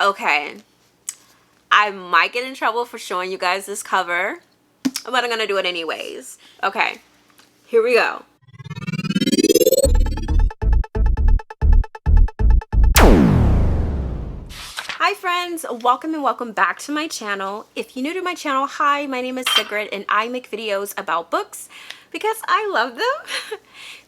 Okay, I might get in trouble for showing you guys this cover, but I'm gonna do it anyways. Okay, here we go. Hi friends, welcome and welcome back to my channel. If you're new to my channel, hi, my name is Sigrid and I make videos about books because I love them.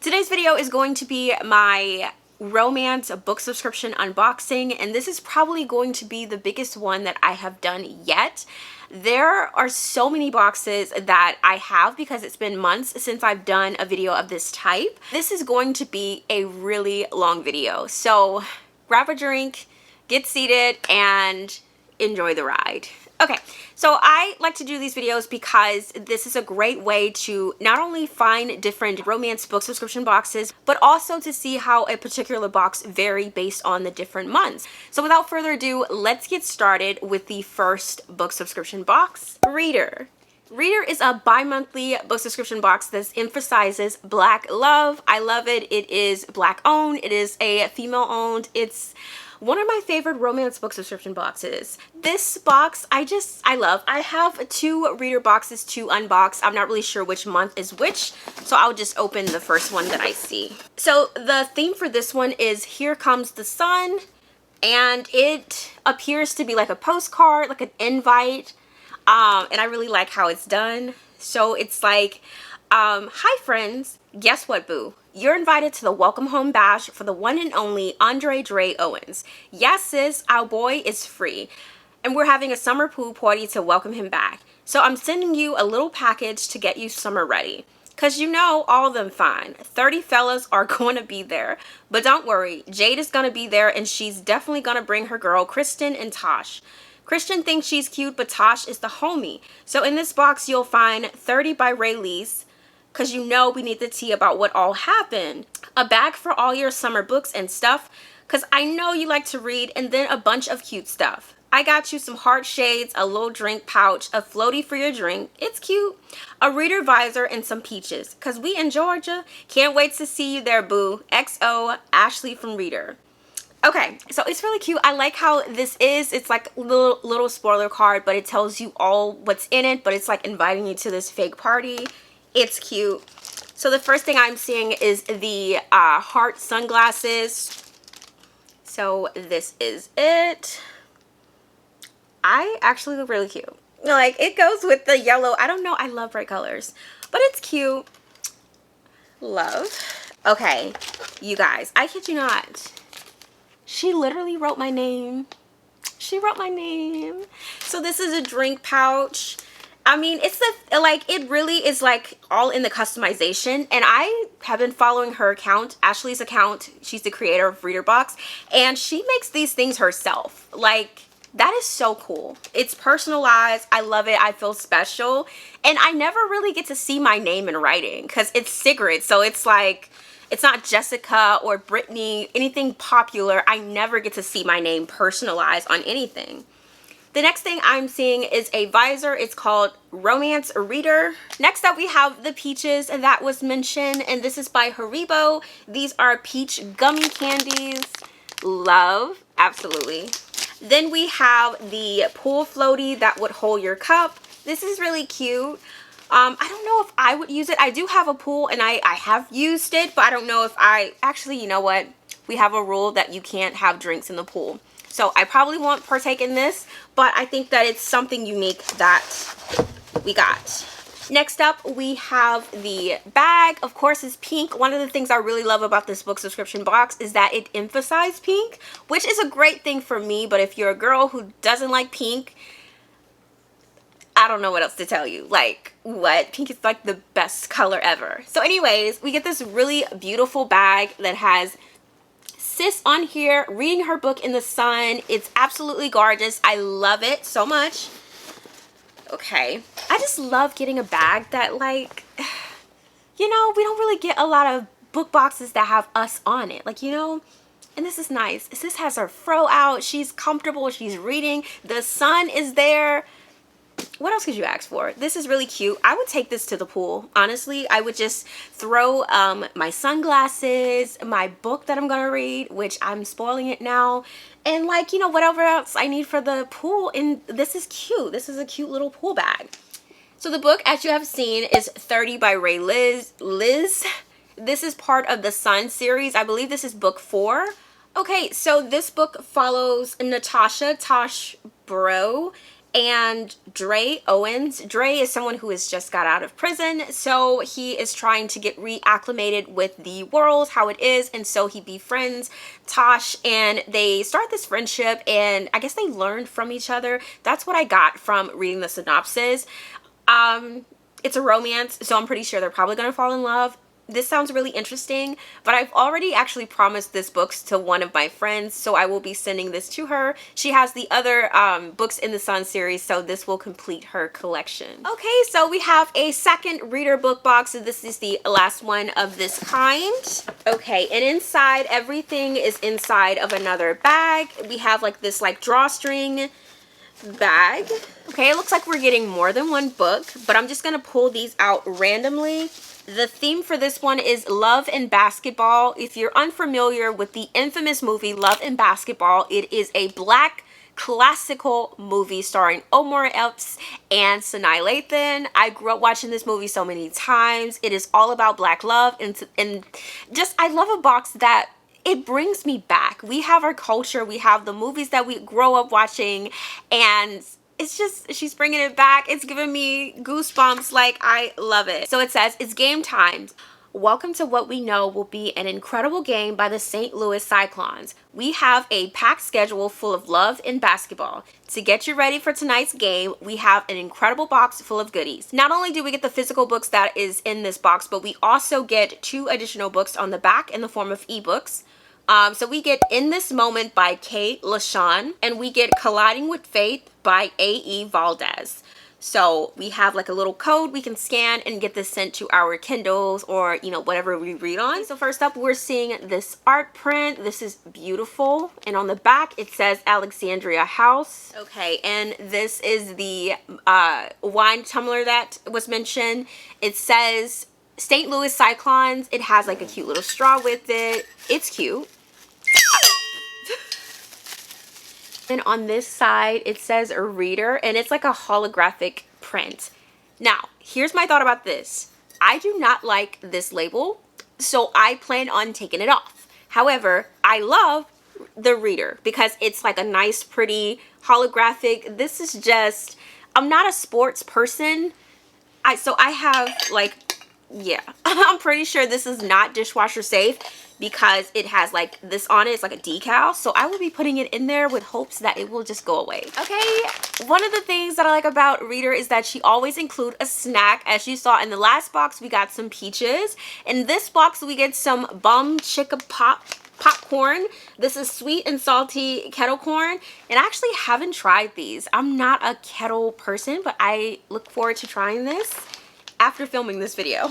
Today's video is going to be my romance book subscription unboxing, and this is probably going to be the biggest one that I have done yet. There are so many boxes that I have because it's been months since I've done a video of this type. This is going to be a really long video, so grab a drink, get seated, and enjoy the ride. Okay, so I like to do these videos because this is a great way to not only find different romance book subscription boxes, but also to see how a particular box vary based on the different months. So without further ado, let's get started with the first book subscription box, Readher. Readher is a bi-monthly book subscription box that emphasizes Black love. I love it. It is Black owned. It is a female owned. It's one of my favorite romance book subscription boxes. This box, I love. I have two Readher boxes to unbox. I'm not really sure which month is which, so I'll just open the first one that I see. So the theme for this one is Here Comes the Sun, and it appears to be like a postcard, like an invite, and I really like how it's done. So it's like, hi friends, guess what, boo? You're invited to the welcome home bash for the one and only Andre Dre Owens. Yes, sis, our boy is free. And we're having a summer pool party to welcome him back. So I'm sending you a little package to get you summer ready. Cause you know all of them fine. 30 fellas are going to be there. But don't worry, Jade is going to be there and she's definitely going to bring her girl Kristen and Tosh. Christian thinks she's cute, but Tosh is the homie. So in this box, you'll find 30 by Rayleigh, because you know we need the tea about what all happened. A bag for all your summer books and stuff, because I know you like to read, and then a bunch of cute stuff. I got you some heart shades, a little drink pouch, a floaty for your drink. It's cute. A reader visor and some peaches, because we in Georgia. Can't wait to see you there, boo. XO, Ashley from Readher. Okay, so it's really cute. I like how this is. It's like a little spoiler card, but it tells you all what's in it, but it's like inviting you to this fake party. It's cute. So the first thing I'm seeing is the heart sunglasses. So this is it. I actually look really cute. Like, it goes with the yellow. I don't know. I love bright colors, but it's cute. Love. Okay, you guys, I kid you not. She literally wrote my name. She wrote my name. So this is a drink pouch. I mean, it's like, it really is like all in the customization, and I have been following her account, Ashley's account. She's the creator of Readher Box, and she makes these things herself. Like, that is so cool. It's personalized. I love it. I feel special, and I never really get to see my name in writing because it's Sigrid, so it's like, it's not Jessica or Brittany, anything popular. I never get to see my name personalized on anything. The next thing I'm seeing is a visor. It's called Romance Readher. Next up, we have the peaches that was mentioned, and this is by Haribo. These are peach gummy candies. Love, absolutely. Then we have the pool floaty that would hold your cup. This is really cute. I don't know if I would use it. I do have a pool, and I have used it, but I don't know if actually, you know what? We have a rule that you can't have drinks in the pool. So I probably won't partake in this, but I think that it's something unique that we got. Next up, we have the bag. Of course, it's pink. One of the things I really love about this book subscription box is that it emphasized pink, which is a great thing for me. But if you're a girl who doesn't like pink, I don't know what else to tell you. Like, what? Pink is like the best color ever. So anyways, we get this really beautiful bag that has sis on here reading her book in the sun. It's absolutely gorgeous. I love it so much. Okay, I just love getting a bag that, like, you know, we don't really get a lot of book boxes that have us on it, like, you know. And this is nice. Sis has her fro out. She's comfortable. She's reading. The sun is there. what else could you ask for? This is really cute. I would take this to the pool. Honestly, I would just throw my sunglasses, my book that I'm gonna read, which I'm spoiling it now, and like, you know, whatever else I need for the pool. And this is cute. This is a cute little pool bag. So the book, as you have seen, is 30 by Ray Liz. This is part of the Sun series. I believe this is book 4. Okay, so this book follows Natasha Tosh Bro and Dre Owens. Dre is someone who has just got out of prison, so he is trying to get reacclimated with the world, how it is, and so he befriends Tosh, and they start this friendship, and I guess they learned from each other. That's what I got from reading the synopsis. It's a romance, so I'm pretty sure they're probably gonna fall in love. This sounds really interesting, but I've already actually promised this books to one of my friends, so I will be sending this to her. She has the other books in the Sun series, so this will complete her collection. Okay, so we have a second Readher Book Box, and this is the last one of this kind. Okay, and inside, everything is inside of another bag. We have like this like drawstring bag. Okay, it looks like we're getting more than one book, but I'm just gonna pull these out randomly. The theme for this one is Love and Basketball. If you're unfamiliar with the infamous movie Love and Basketball, it is a black classical movie starring Omar Epps and Sanaa Lathan. I grew up watching this movie so many times. It is all about black love, and just I love a box that it brings me back. We have our culture, we have the movies that we grow up watching, and it's just, she's bringing it back. It's giving me goosebumps. Like, I love it. So it says, it's game time. Welcome to what we know will be an incredible game by the St. Louis Cyclones. We have a packed schedule full of love and basketball. To get you ready for tonight's game, we have an incredible box full of goodies. Not only do we get the physical books that is in this box, but we also get 2 additional books on the back in the form of ebooks. So we get In This Moment by Kate LaShawn, and we get Colliding with Faith by A.E. Valdez. So we have like a little code we can scan and get this sent to our Kindles or, you know, whatever we read on. So first up, we're seeing this art print. This is beautiful. And on the back, it says Alexandria House. Okay, and this is the wine tumbler that was mentioned. It says St. Louis Cyclones. It has like a cute little straw with it. It's cute. And on this side, it says a reader, and it's like a holographic print. Now, here's my thought about this. I do not like this label, so I plan on taking it off. However, I love the reader because it's like a nice, pretty holographic. This is just, I'm not a sports person. So I have like, yeah, I'm pretty sure this is not dishwasher safe because it has like this on it. It's like a decal. So I will be putting it in there with hopes that it will just go away. Okay, one of the things that I like about Readher is that she always includes a snack. As you saw in the last box, we got some peaches. In this box, we get some Bum Chicka popcorn. This is sweet and salty kettle corn, and I actually haven't tried these. I'm not a kettle person, but I look forward to trying this after filming this video.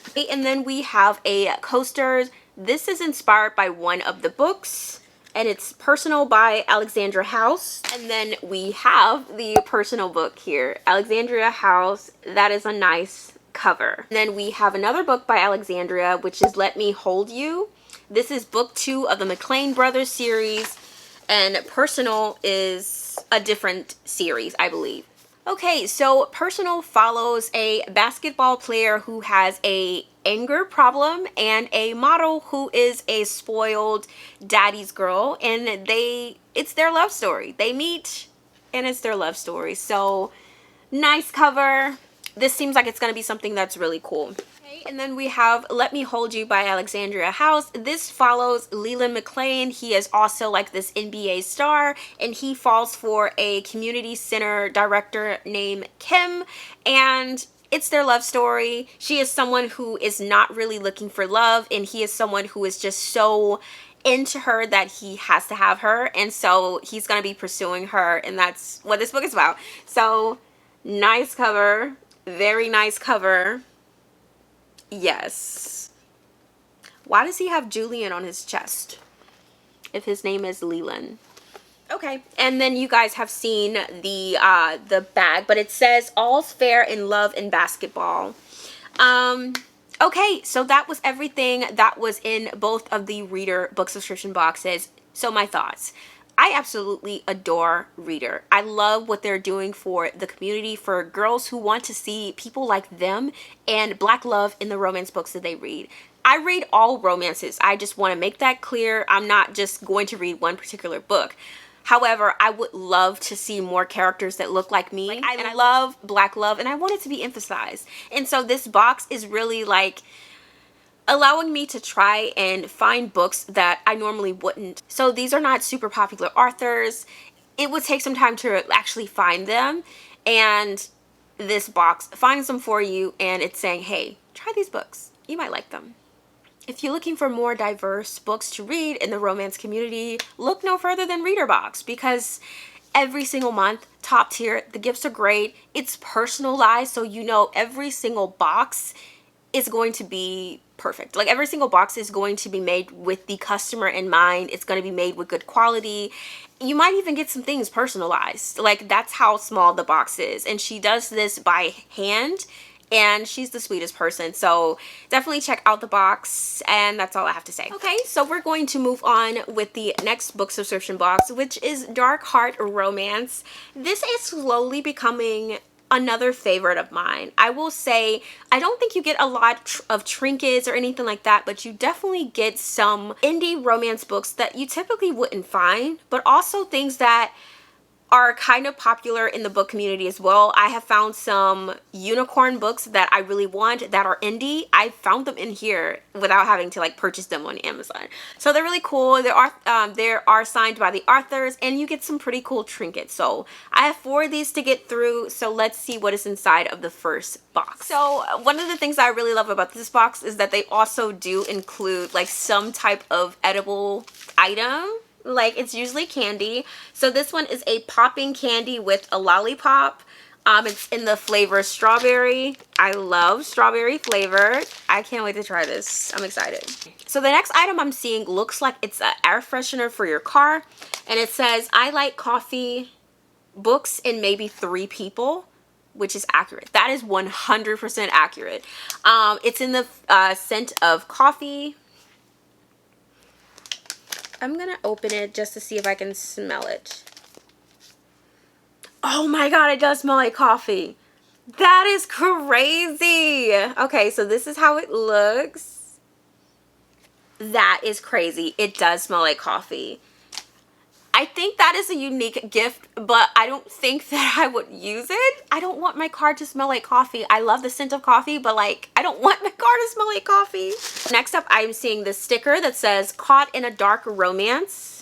Okay, and then we have a coaster. This is inspired by one of the books, and it's Personal by Alexandria House. And then we have the personal book here, Alexandria House. That is a nice cover. And then we have another book by Alexandria, which is Let Me Hold You. This is book 2 of the McLean Brothers series, and Personal is a different series, I believe. Okay, so Personal follows a basketball player who has a anger problem and a model who is a spoiled daddy's girl, and it's their love story. They meet and it's their love story. So nice cover. This seems like it's going to be something that's really cool. Okay, and then we have Let Me Hold You by Alexandria House. This follows Leland McLean. He is also like this NBA star, and he falls for a community center director named Kim, and it's their love story. She is someone who is not really looking for love, and he is someone who is just so into her that he has to have her, and so he's going to be pursuing her, and that's what this book is about. So nice cover. Very nice cover. Yes. Why does he have Julian on his chest if his name is Leland? Okay, and then you guys have seen the bag, but it says all's fair in love and basketball. Okay, so that was everything that was in both of the Readher book subscription boxes. So my thoughts. I absolutely adore Readher. I love what they're doing for the community, for girls who want to see people like them and Black love in the romance books that they read. I read all romances. I just want to make that clear. I'm not just going to read one particular book. However, I would love to see more characters that look like me. Like, I love Black love and I want it to be emphasized. And so this box is really like allowing me to try and find books that I normally wouldn't. So these are not super popular authors. It would take some time to actually find them. And this box finds them for you and it's saying, hey, try these books. You might like them. If you're looking for more diverse books to read in the romance community, look no further than Readher Box, because every single month, top tier, the gifts are great. It's personalized, so you know every single box is going to be perfect. Like every single box is going to be made with the customer in mind. It's going to be made with good quality. You might even get some things personalized. Like that's how small the box is. And she does this by hand. And she's the sweetest person, so definitely check out the box, and that's all I have to say. Okay, so we're going to move on with the next book subscription box, which is Dark Heart Romance. This is slowly becoming another favorite of mine. I will say, I don't think you get a lot of trinkets or anything like that, but you definitely get some indie romance books that you typically wouldn't find, but also things that are kind of popular in the book community as well. I have found some unicorn books that I really want that are indie. I found them in here without having to like purchase them on Amazon. So they're really cool. They are signed by the authors and you get some pretty cool trinkets. So I have 4 of these to get through. So let's see what is inside of the first box. So one of the things I really love about this box is that they also do include like some type of edible item. Like it's usually candy. So this one is a popping candy with a lollipop. It's in the flavor strawberry. I love strawberry flavor. I can't wait to try this. I'm excited. So the next item I'm seeing looks like it's an air freshener for your car. And it says, I like coffee, books, and maybe 3 people. Which is accurate. That is 100% accurate. It's in the scent of coffee. I'm gonna open it just to see if I can smell it. Oh my god, it does smell like coffee. That is crazy. Okay, so this is how it looks. That is crazy. It does smell like coffee. I think that is a unique gift, but I don't think that I would use it. I don't want my car to smell like coffee. I love the scent of coffee, but like, I don't want my car to smell like coffee. Next up, I'm seeing this sticker that says, Caught in a Dark Romance.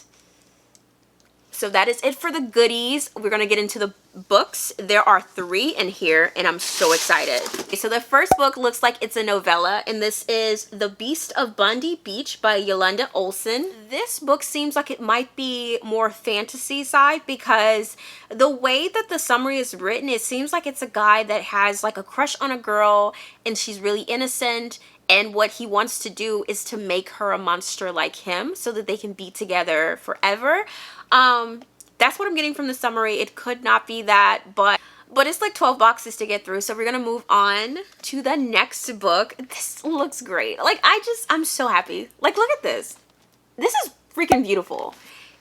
So that is it for the goodies. We're going to get into the books. There are 3 in here, and I'm so excited. Okay, so the first book looks like it's a novella, and this is The Beast of Bundy Beach by Yolanda Olson. This book seems like it might be more fantasy side because the way that the summary is written, it seems like it's a guy that has like a crush on a girl, and she's really innocent, and what he wants to do is to make her a monster like him so that they can be together forever. That's what I'm getting from the summary. It could not be that, but it's like 12 boxes to get through. So we're gonna move on to the next book. This looks great. Like I'm so happy. Like look at this. This is freaking beautiful.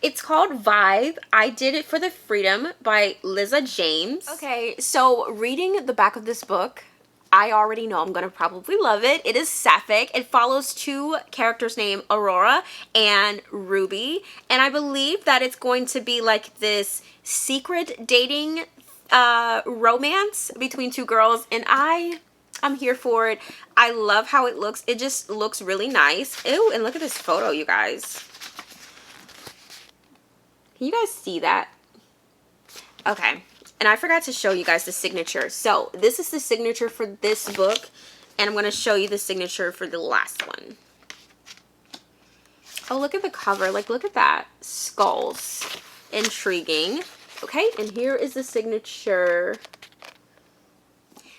It's called Vibe. I Did It for the Freedom by Liza James. Okay, so reading the back of this book, I already know I'm gonna probably love it. It is sapphic. It follows 2 characters named Aurora and Ruby. And I believe that it's going to be like this secret dating romance between 2 girls. And I'm here for it. I love how it looks. It just looks really nice. Ew, and look at this photo, you guys. Can you guys see that? Okay. And I forgot to show you guys the signature. So this is the signature for this book. And I'm going to show you the signature for the last one. Oh, look at the cover. Like, look at that. Skulls. Intriguing. Okay, and here is the signature.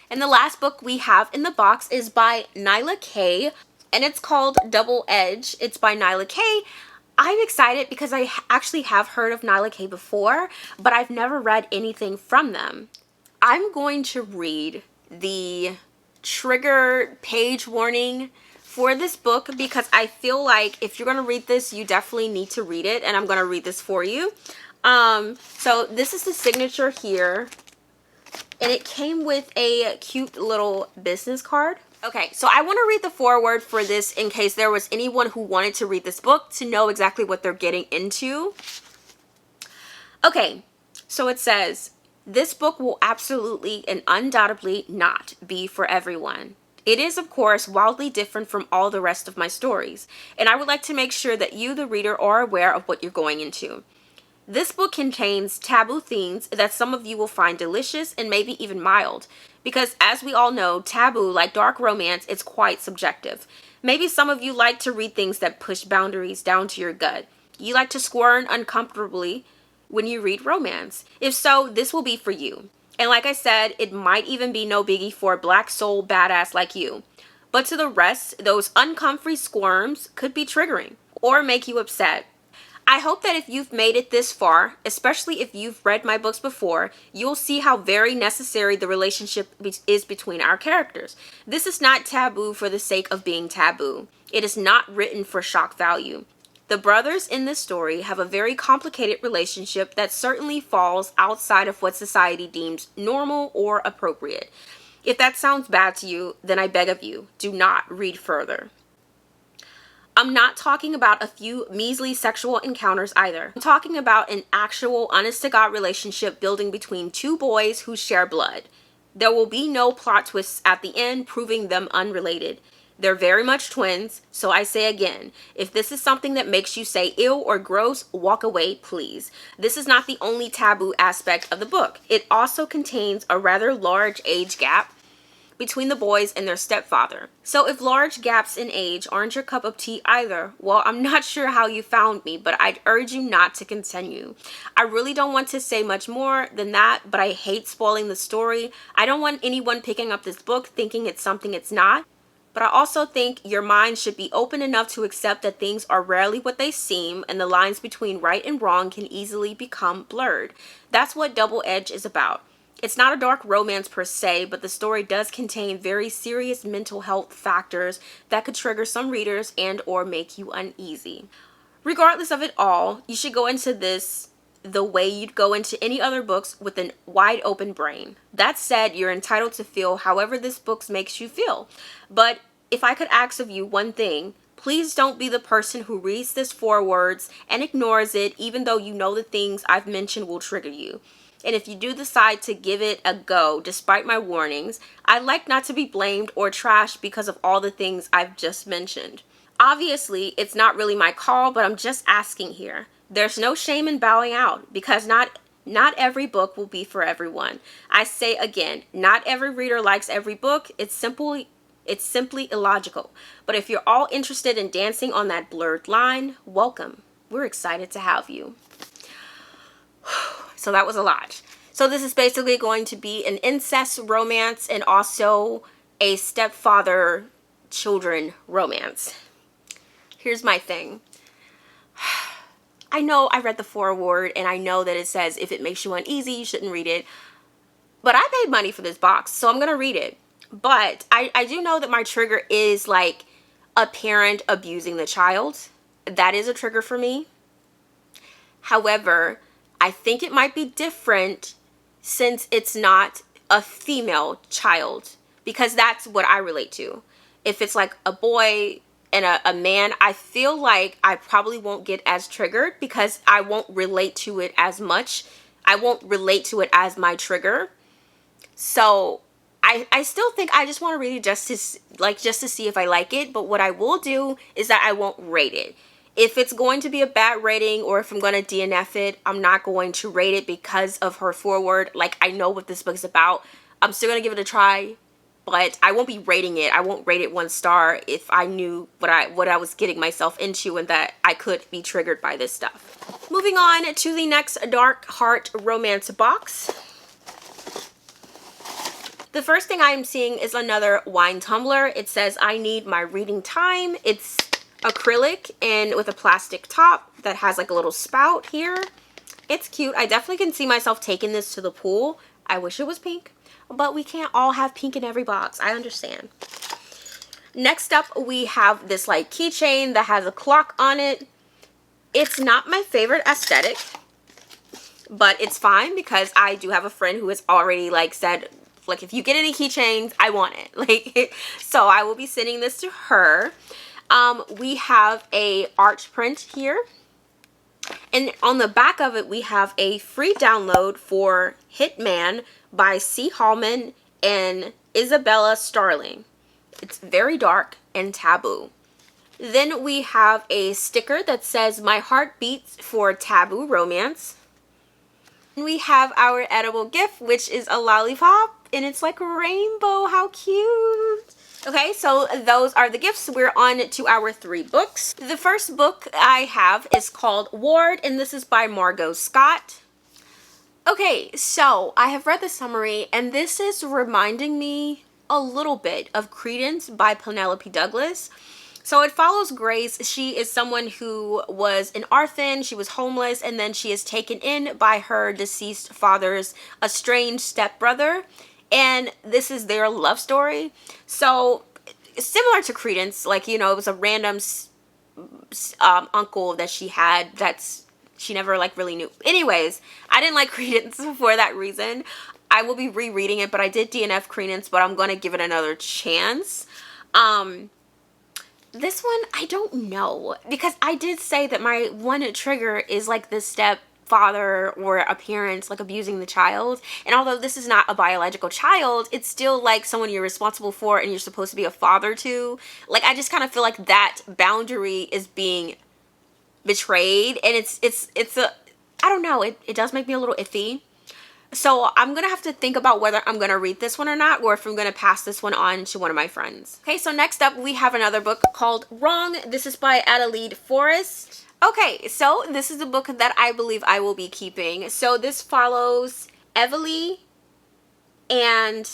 And the last book we have in the box is by Nyla K. And it's called Double Edge. It's by Nyla K. I'm excited because I actually have heard of Nyla K before, but I've never read anything from them. I'm going to read the trigger page warning for this book because I feel like if you're going to read this, you definitely need to read it, and I'm going to read this for you. So this is the signature here, and it came with a cute little business card. Okay, so I want to read the foreword for this in case there was anyone who wanted to read this book to know exactly what they're getting into. Okay, so it says, this book will absolutely and undoubtedly not be for everyone. It is, of course, wildly different from all the rest of my stories, and I would like to make sure that you, the reader, are aware of what you're going into. This book contains taboo themes that some of you will find delicious and maybe even mild, because as we all know, taboo, like dark romance, is quite subjective. Maybe some of you like to read things that push boundaries down to your gut. You like to squirm uncomfortably when you read romance. If so, this will be for you. And like I said, it might even be no biggie for a black soul badass like you. But to the rest, those uncomfy squirms could be triggering or make you upset. I hope that if you've made it this far, especially if you've read my books before, you'll see how very necessary the relationship is between our characters. This is not taboo for the sake of being taboo. It is not written for shock value. The brothers in this story have a very complicated relationship that certainly falls outside of what society deems normal or appropriate. If that sounds bad to you, then I beg of you, do not read further. I'm not talking about a few measly sexual encounters either. I'm talking about an actual honest-to-God relationship building between two boys who share blood. There will be no plot twists at the end proving them unrelated. They're very much twins, so I say again, if this is something that makes you say ew or gross, walk away, please. This is not the only taboo aspect of the book. It also contains a rather large age gap between the boys and their stepfather. So if large gaps in age aren't your cup of tea either, well, I'm not sure how you found me, but I'd urge you not to continue. I really don't want to say much more than that, but I hate spoiling the story. I don't want anyone picking up this book thinking it's something it's not. But I also think your mind should be open enough to accept that things are rarely what they seem, and the lines between right and wrong can easily become blurred. That's what Double Edge is about. It's not a dark romance per se, but the story does contain very serious mental health factors that could trigger some readers and or make you uneasy. Regardless of it all, you should go into this the way you'd go into any other books with a wide open brain. That said, you're entitled to feel however this book makes you feel. But if I could ask of you one thing, please don't be the person who reads this forewords and ignores it even though you know the things I've mentioned will trigger you. And if you do decide to give it a go despite my warnings, I'd like not to be blamed or trashed because of all the things I've just mentioned. Obviously, it's not really my call, but I'm just asking here. There's no shame in bowing out because not every book will be for everyone. I say again, not every reader likes every book. It's simply illogical. But if you're all interested in dancing on that blurred line, welcome. We're excited to have you. So that was a lot. So this is basically going to be an incest romance and also a stepfather-children romance. Here's my thing. I know I read the foreword and I know that it says if it makes you uneasy, you shouldn't read it. But I paid money for this box, so I'm going to read it. But I do know that my trigger is like a parent abusing the child. That is a trigger for me. However, I think it might be different since it's not a female child, because that's what I relate to. If it's like a boy and a man, I feel like I probably won't get as triggered because I won't relate to it as much. I won't relate to it as my trigger. So I still think I just want to read it just to see if I like it. But what I will do is that I won't rate it. If it's going to be a bad rating or if I'm going to DNF it, I'm not going to rate it because of her foreword. Like, I know what this book is about. I'm still going to give it a try, but I won't be rating it. I won't rate it 1 star if I knew what I was getting myself into and that I could be triggered by this stuff. Moving on to the next Dark Heart romance box. The first thing I am seeing is another wine tumbler. It says, I need my reading time. It's acrylic and with a plastic top that has like a little spout here. It's cute. I definitely can see myself taking this to the pool. I wish it was pink, but we can't all have pink in every box. I understand. Next up, we have this like keychain that has a clock on it. It's not my favorite aesthetic, but it's fine because I do have a friend who has already like said, like, if you get any keychains, I want it. Like, so I will be sending this to her. We have a arch print here. And on the back of it, we have a free download for Hitman by C. Hallman and Isabella Starling. It's very dark and taboo. Then we have a sticker that says, "My heart beats for taboo romance." And we have our edible gift, which is a lollipop, and it's like a rainbow. How cute. Okay, so those are the gifts. We're on to our 3 books. The first book I have is called Ward, and this is by Margot Scott. Okay, so I have read the summary, and this is reminding me a little bit of Credence by Penelope Douglas. So it follows Grace. She is someone who was an orphan, she was homeless, and then she is taken in by her deceased father's estranged stepbrother. And this is their love story. So similar to Credence, like, you know, it was a random uncle that she had she never like really knew. Anyways, I didn't like Credence for that reason. I will be rereading it, but I did DNF Credence, but I'm going to give it another chance. This one, I don't know, because I did say that my one trigger is like the stepfather or a parent like abusing the child. And although this is not a biological child, it's still like someone you're responsible for and you're supposed to be a father to. Like, I just kind of feel like that boundary is being betrayed, and it's a, I don't know, it does make me a little iffy. So I'm going to have to think about whether I'm going to read this one or not, or if I'm going to pass this one on to one of my friends. Okay, so next up we have another book called Wrong. This is by Adelaide Forrest. Okay, so this is a book that I believe I will be keeping. So this follows Evely and...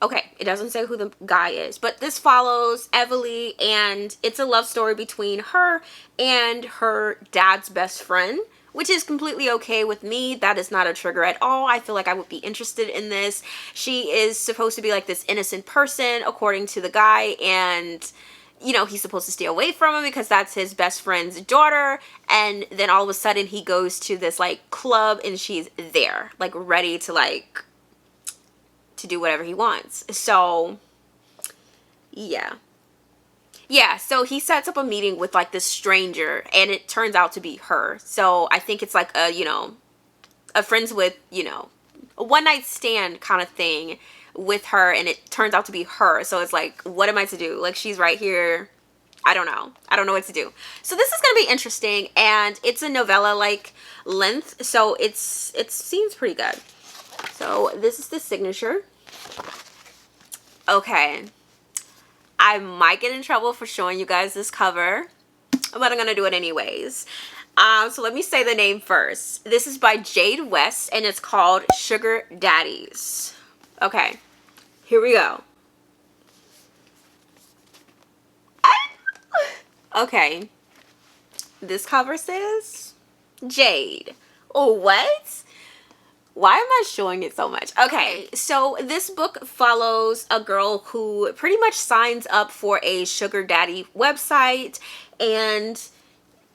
okay, it doesn't say who the guy is, but this follows Evely, and it's a love story between her and her dad's best friend, which is completely okay with me. That is not a trigger at all. I feel like I would be interested in this. She is supposed to be like this innocent person, according to the guy, and, you know, he's supposed to stay away from him because that's his best friend's daughter, and then all of a sudden he goes to this, like, club, and she's there, like, ready to, like, to do whatever he wants. So, yeah. Yeah, so he sets up a meeting with like this stranger, and it turns out to be her. So I think it's like a, you know, a friends with, you know, a one night stand kind of thing with her, and it turns out to be her. So it's like, what am I to do? Like, she's right here. I don't know. I don't know what to do. So this is going to be interesting, and it's a novella like length, so it seems pretty good. So this is the signature. Okay. I might get in trouble for showing you guys this cover, but I'm going to do it anyways. So let me say the name first. This is by Jade West, and it's called Sugar Daddies. Okay, here we go. Okay, this cover says Jade. Oh, what? Why am I showing it so much? Okay, so this book follows a girl who pretty much signs up for a sugar daddy website, and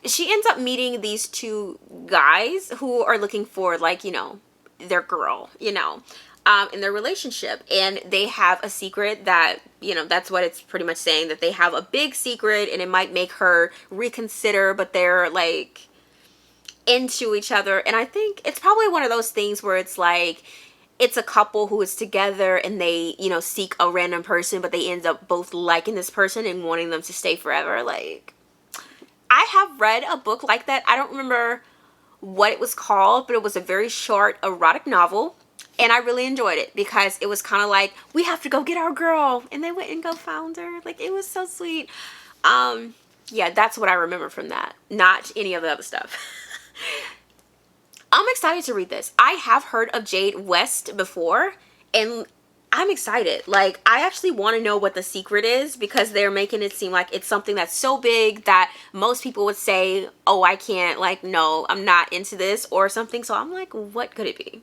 she ends up meeting these 2 guys who are looking for, like, you know, their girl, you know, in their relationship. And they have a secret that, you know, that's what it's pretty much saying, that they have a big secret, and it might make her reconsider, but they're like into each other. And I think it's probably one of those things where it's like, it's a couple who is together and they, you know, seek a random person, but they end up both liking this person and wanting them to stay forever. Like, I have read a book like that. I don't remember what it was called, but it was a very short erotic novel, and I really enjoyed it because it was kind of like, we have to go get our girl, and they went and go found her. Like, it was so sweet. Yeah, that's what I remember from that, not any of the other stuff. I'm excited to read this. I have heard of Jade West before, and I'm excited. Like, I actually want to know what the secret is, because they're making it seem like it's something that's so big that most people would say, oh, I can't, like, no, I'm not into this or something. So I'm like, what could it be?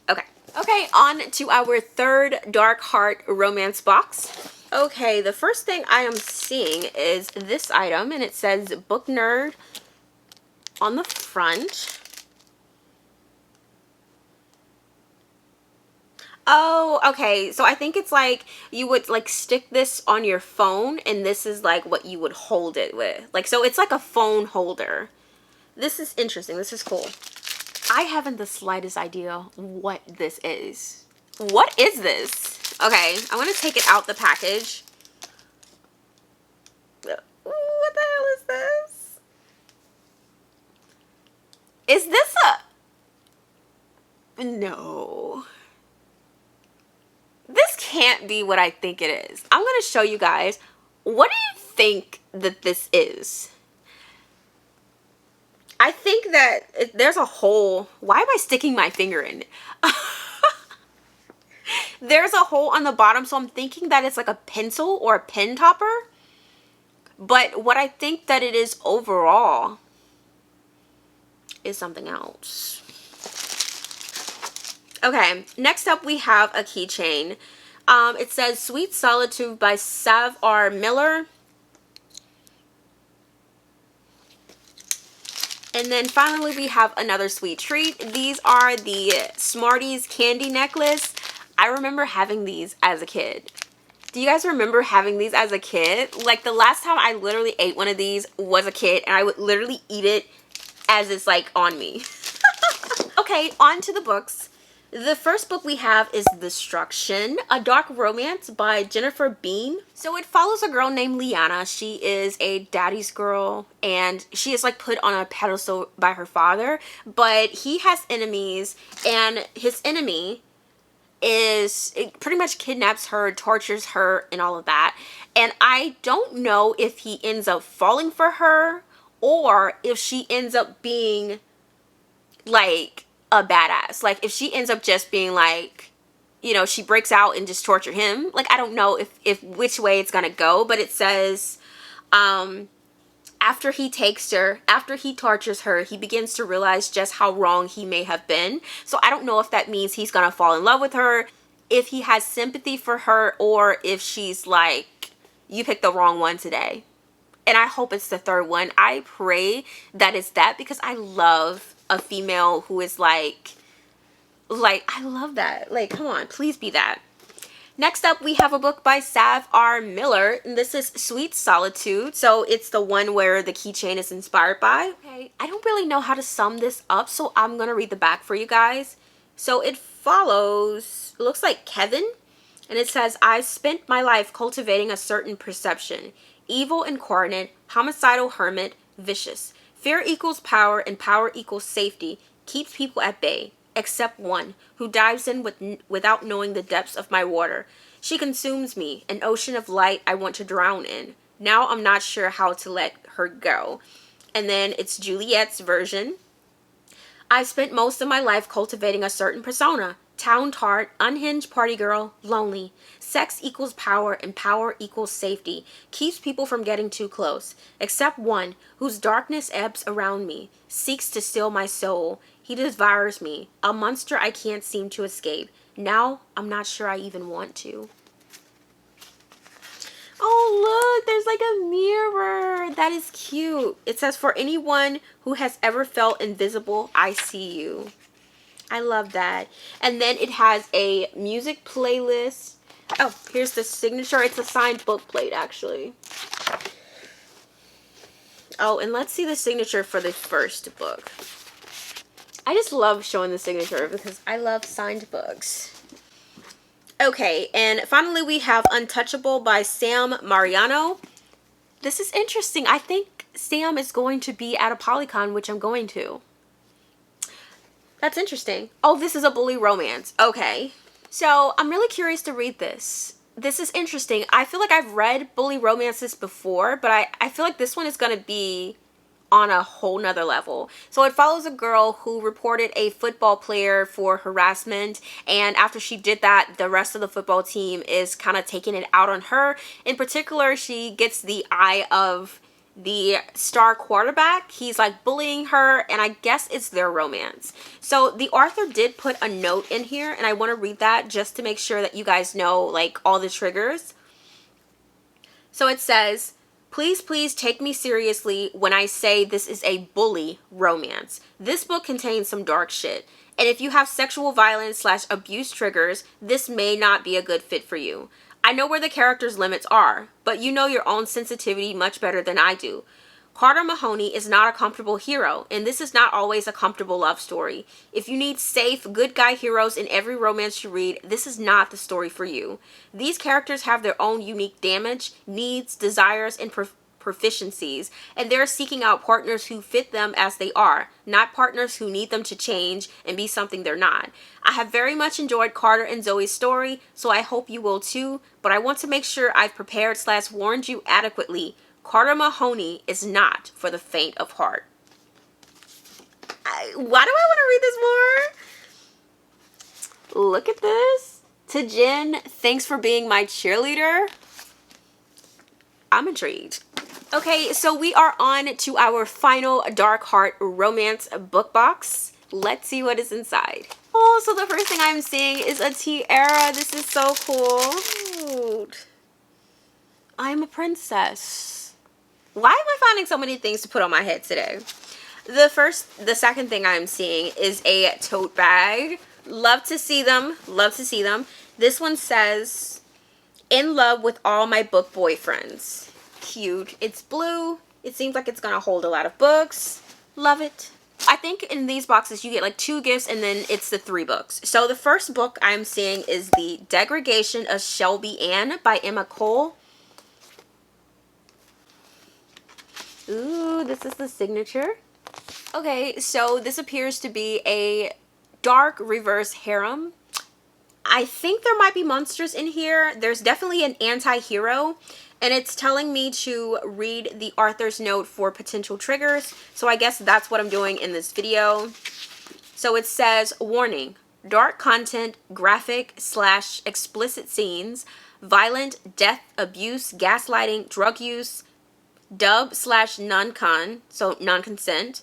Okay. Okay, on to our third Dark Heart romance box. Okay, the first thing I am seeing is this item, and it says Book Nerd on the front. Oh, okay. So I think it's like you would like stick this on your phone, and this is like what you would hold it with. Like, so it's like a phone holder. This is interesting. This is cool. I haven't the slightest idea what this is. What is this? Okay, I want to take it out the package. What the hell is this? Is this a... No. This can't be what I think it is. I'm going to show you guys. What do you think that this is? I think that there's a hole. Why am I sticking my finger in it? There's a hole on the bottom, so I'm thinking that it's like a pencil or a pen topper. But what I think that it is overall is something else. Okay, next up we have a keychain. It says Sweet Solitude by Sav R. Miller. And then finally we have another sweet treat. These are the Smarties candy necklace. I remember having these as a kid. Do you guys remember having these as a kid? Like, the last time I literally ate one of these was a kid, and I would literally eat it as it's like on me. Okay, on to the books. The first book we have is Destruction, a dark romance by Jennifer Bean. So it follows a girl named Liana. She is a daddy's girl, and she is like put on a pedestal by her father, but he has enemies, and his enemy is, it pretty much kidnaps her, tortures her, and all of that. And I don't know if he ends up falling for her, or if she ends up being like a badass. Like, if she ends up just being like, you know, she breaks out and just torture him. Like, I don't know if which way it's gonna go, but it says after he takes her, after he tortures her, he begins to realize just how wrong he may have been. So I don't know if that means he's gonna fall in love with her, if he has sympathy for her, or if she's like, you picked the wrong one today. And I hope it's the third one. I pray that it's that, because I love a female who is like I love that. Like, come on, please be that. Next up, we have a book by Sav R. Miller, and this is Sweet Solitude. So it's the one where the keychain is inspired by. Okay, I don't really know how to sum this up, so I'm gonna read the back for you guys. So it follows, it looks like Kevin, and it says, I spent my life cultivating a certain perception. Evil incarnate, homicidal hermit, vicious. Fear equals power, and power equals safety, keeps people at bay, except one, who dives in without knowing the depths of my water. She consumes me, an ocean of light I want to drown in. Now I'm not sure how to let her go. And then it's Juliet's version. I spent most of my life cultivating a certain persona. Town tart, unhinged party girl, lonely. Sex equals power, and power equals safety. Keeps people from getting too close. Except one, whose darkness ebbs around me. Seeks to steal my soul. He devours me. A monster I can't seem to escape. Now, I'm not sure I even want to. Oh, look, there's like a mirror. That is cute. It says, for anyone who has ever felt invisible, I see you. I love that. And then it has a music playlist. Oh, here's the signature. It's a signed book plate, actually. Oh, and let's see the signature for the first book. I just love showing the signature because I love signed books. Okay, and finally we have Untouchable by Sam Mariano. This is interesting. I think Sam is going to be at a Polycon, which I'm going to. That's interesting. Oh, this is a bully romance. Okay. So I'm really curious to read this. This is interesting. I feel like I've read bully romances before, but I feel like this one is going to be on a whole nother level. So it follows a girl who reported a football player for harassment, and after she did that, the rest of the football team is kind of taking it out on her. In particular, she gets the eye of the star quarterback. He's like bullying her, and I guess it's their romance. So the author did put a note in here, and I want to read that just to make sure that you guys know like all the triggers. So it says, please, please take me seriously when I say this is a bully romance. This book contains some dark shit, and if you have sexual violence / abuse triggers, this may not be a good fit for you. I know where the character's limits are, but you know your own sensitivity much better than I do. Carter Mahoney is not a comfortable hero, and this is not always a comfortable love story. If you need safe, good guy heroes in every romance you read, this is not the story for you. These characters have their own unique damage, needs, desires, and proficiencies, and they're seeking out partners who fit them as they are, not partners who need them to change and be something they're not. I have very much enjoyed Carter and Zoe's story, so I hope you will too, but I want to make sure I've prepared / warned you adequately. Carter Mahoney is not for the faint of heart. Why do I want to read this more? Look at this. To Jen, thanks for being my cheerleader. I'm intrigued. Okay, so we are on to our final Dark Heart romance book box. Let's see what is inside. Oh, so the first thing I'm seeing is a tiara. This is so cool. I'm a princess. Why am I finding so many things to put on my head today? The second thing I'm seeing is a tote bag. Love to see them. Love to see them. This one says, in love with all my book boyfriends. Cute. It's blue. It seems like it's gonna hold a lot of books. Love it. I think in these boxes you get like 2 gifts and then it's the 3 books. So the first book I'm seeing is The Degradation of Shelby Ann by Emma Cole. Ooh, this is the signature. Okay, so this appears to be a dark reverse harem. I think there might be monsters in here. There's definitely an anti-hero, and it's telling me to read the author's note for potential triggers. So I guess that's what I'm doing in this video. So it says, warning, dark content, graphic / explicit scenes, violent, death, abuse, gaslighting, drug use, dub / non-con, so non-consent,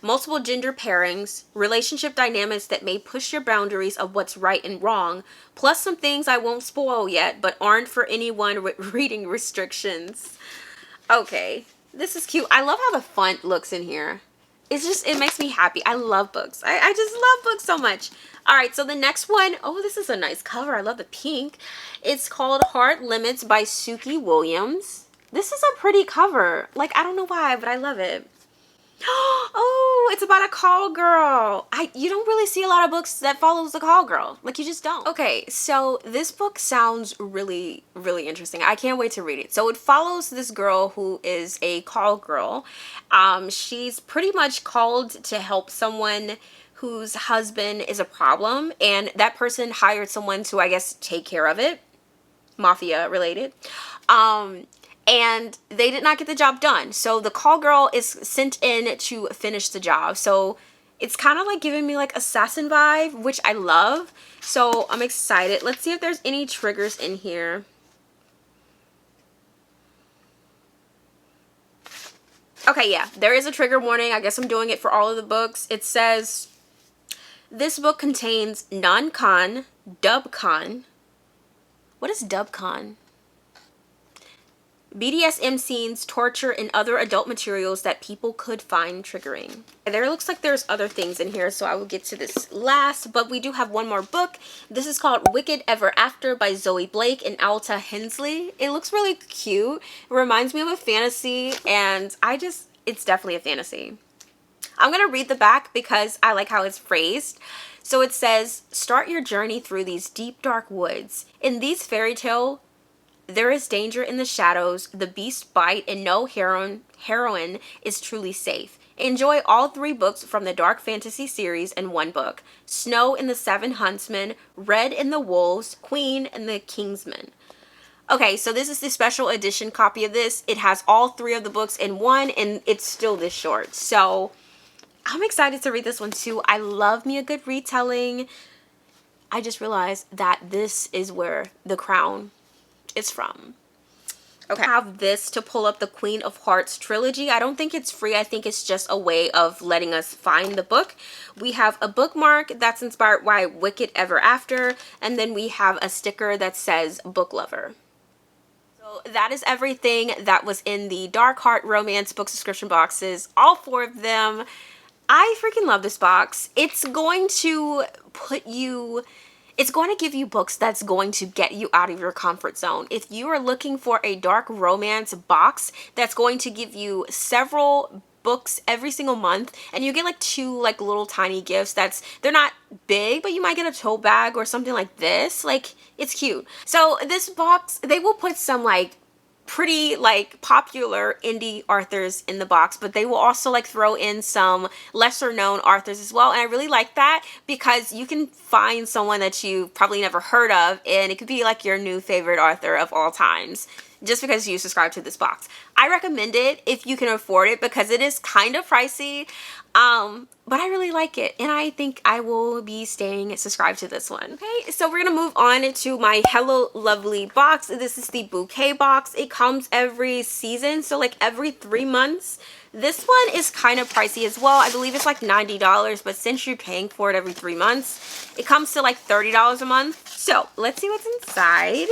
multiple gender pairings, relationship dynamics that may push your boundaries of what's right and wrong, plus some things I won't spoil yet, but aren't for anyone with reading restrictions. Okay, this is cute. I love how the font looks in here. It's just, it makes me happy. I love books. I just love books so much. All right, so the next one, oh, this is a nice cover. I love the pink. It's called Hard Limits by Suki Williams. This is a pretty cover. Like, I don't know why, but I love it. Oh, it's about a call girl. You don't really see a lot of books that follows the call girl. Like, you just don't. Okay, so this book sounds really, really interesting. I can't wait to read it. So it follows this girl who is a call girl. She's pretty much called to help someone whose husband is a problem, and that person hired someone to, I guess, take care of it. Mafia related. And they did not get the job done. So the call girl is sent in to finish the job. So it's kind of like giving me like assassin vibe, which I love. So I'm excited. Let's see if there's any triggers in here. Okay, yeah, there is a trigger warning. I guess I'm doing it for all of the books. It says, this book contains non-con, dub-con. What is dub-con? BDSM scenes, torture, and other adult materials that people could find triggering. There looks like there's other things in here, so I will get to this last, but we do have one more book. This is called Wicked Ever After by Zoe Blake and Alta Hensley. It looks really cute. It reminds me of a fantasy, and it's definitely a fantasy. I'm going to read the back because I like how it's phrased. So it says, start your journey through these deep, dark woods. In these fairy tale, there is danger in the shadows, the beasts bite, and no heroine is truly safe. Enjoy all 3 books from the Dark Fantasy series in one book. Snow and the Seven Huntsmen, Red and the Wolves, Queen and the Kingsmen. Okay, so this is the special edition copy of this. It has all 3 of the books in one, and it's still this short. So I'm excited to read this one too. I love me a good retelling. I just realized that this is where The Crown is from. Okay, I have this to pull up the Queen of Hearts trilogy. I don't think it's free. I think it's just a way of letting us find the book. We have a bookmark that's inspired by Wicked Ever After, and then we have a sticker that says Book Lover. So that is everything that was in the Dark Heart Romance book subscription boxes, all 4 of them. I freaking love this box. It's going to give you books that's going to get you out of your comfort zone. If you are looking for a dark romance box that's going to give you several books every single month, and you get like 2 like little tiny gifts they're not big, but you might get a tote bag or something like this. Like, it's cute. So this box, they will put some like pretty like popular indie authors in the box, but they will also like throw in some lesser known authors as well. And I really like that because you can find someone that you probably never heard of, and it could be like your new favorite author of all times just because you subscribe to this box. I recommend it if you can afford it because it is kind of pricey, but I really like it, and I think I will be staying subscribed to this one. Okay, so we're gonna move on to my Hello Lovely box. This is the Bouquet box. It comes every season, so like every 3 months. This one is kind of pricey as well. I believe it's like $90, but since you're paying for it every 3 months, it comes to like $30 a month. So let's see what's inside.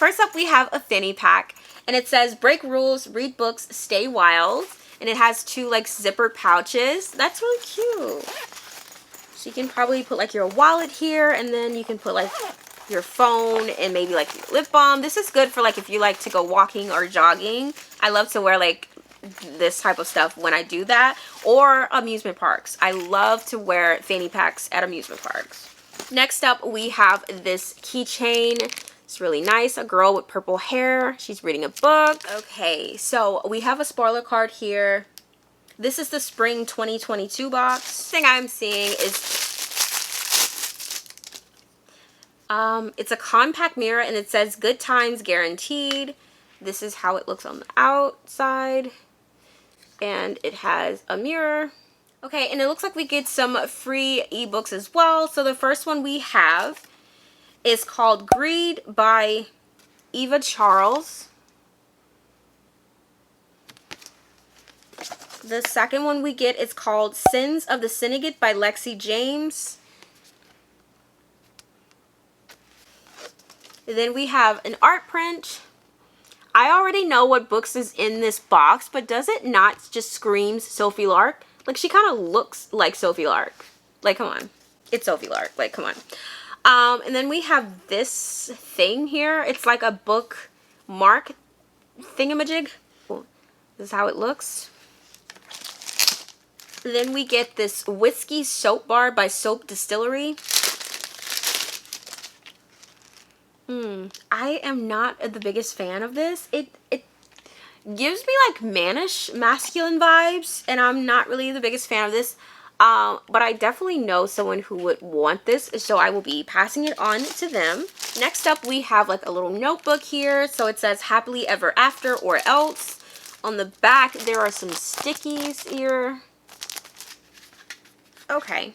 First up, we have a fanny pack, and it says break rules, read books, stay wild. And it has 2 like zippered pouches. That's really cute. So you can probably put like your wallet here, and then you can put like your phone and maybe like your lip balm. This is good for like if you like to go walking or jogging. I love to wear like this type of stuff when I do that, or amusement parks. I love to wear fanny packs at amusement parks. Next up, we have this keychain. It's really nice. A girl with purple hair. She's reading a book. Okay, so we have a spoiler card here. This is the spring 2022 box. The thing I'm seeing is it's a compact mirror, and it says good times guaranteed. This is how it looks on the outside, and it has a mirror. Okay, and it looks like we get some free ebooks as well. So the first one we have is called Greed by Eva Charles. The second one we get is called Sins of the Syndicate by Lexi James. Then we have an art print. I already know what books is in this box, but does it not just screams Sophie Lark? Like, she kind of looks like Sophie Lark. Like, come on. It's Sophie Lark. Like, come on. And then we have this thing here. It's like a bookmark thingamajig. This is how it looks. Then we get this whiskey soap bar by Soap Distillery. I am not the biggest fan of this. It gives me like mannish masculine vibes, and I'm not really the biggest fan of this. But I definitely know someone who would want this, so I will be passing it on to them. Next up, we have like a little notebook here. So it says happily ever after or else. On the back, there are some stickies here. Okay.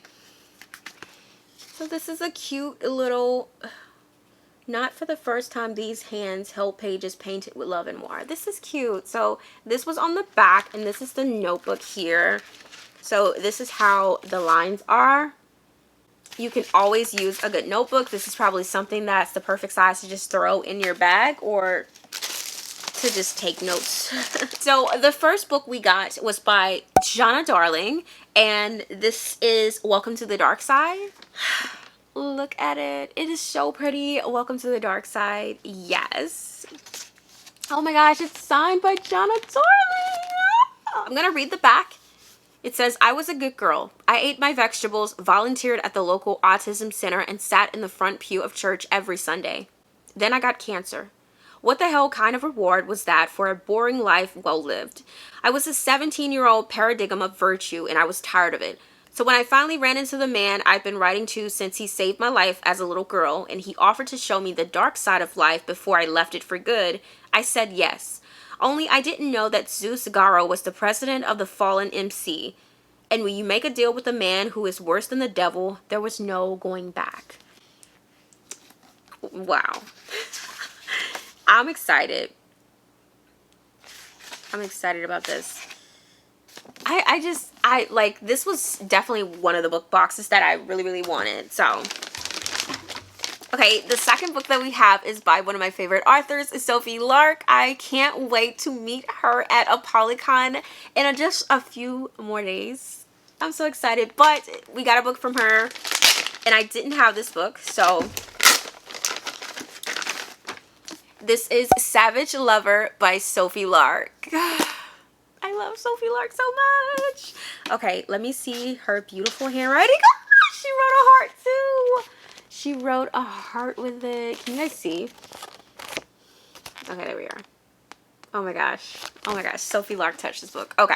So this is a cute little, not for the first time these hands held pages painted with love and war. This is cute. So this was on the back, and this is the notebook here. So this is how the lines are. You can always use a good notebook. This is probably something that's the perfect size to just throw in your bag or to just take notes. So the first book we got was by Jana Darling, and this is Welcome to the Dark Side. Look at it. It is so pretty. Welcome to the Dark Side. Yes. Oh my gosh, it's signed by Jana Darling. I'm gonna read the back. It says, I was a good girl. I ate my vegetables, volunteered at the local autism center, and sat in the front pew of church every Sunday. Then I got cancer. What the hell kind of reward was that for a boring life well lived? I was a 17-year-old paradigm of virtue, and I was tired of it. So when I finally ran into the man I've been writing to since he saved my life as a little girl, and he offered to show me the dark side of life before I left it for good, I said yes. Only I didn't know that Zeus Garo was the president of the fallen MC. And when you make a deal with a man who is worse than the devil, there was no going back. Wow. I'm excited. I'm excited about this. I like, this was definitely one of the book boxes that I really wanted. So, okay, the second book that we have is by one of my favorite authors, Sophie Lark. I can't wait to meet her at ApollyCon in just a few more days. I'm so excited, but we got a book from her, and I didn't have this book, so this is Savage Lover by Sophie Lark. I love Sophie Lark so much. Okay, let me see her beautiful handwriting. She wrote a heart too. She wrote a heart with it. Can you guys see? Okay, there we are. Oh my gosh. Oh my gosh. Sophie Lark touched this book. Okay.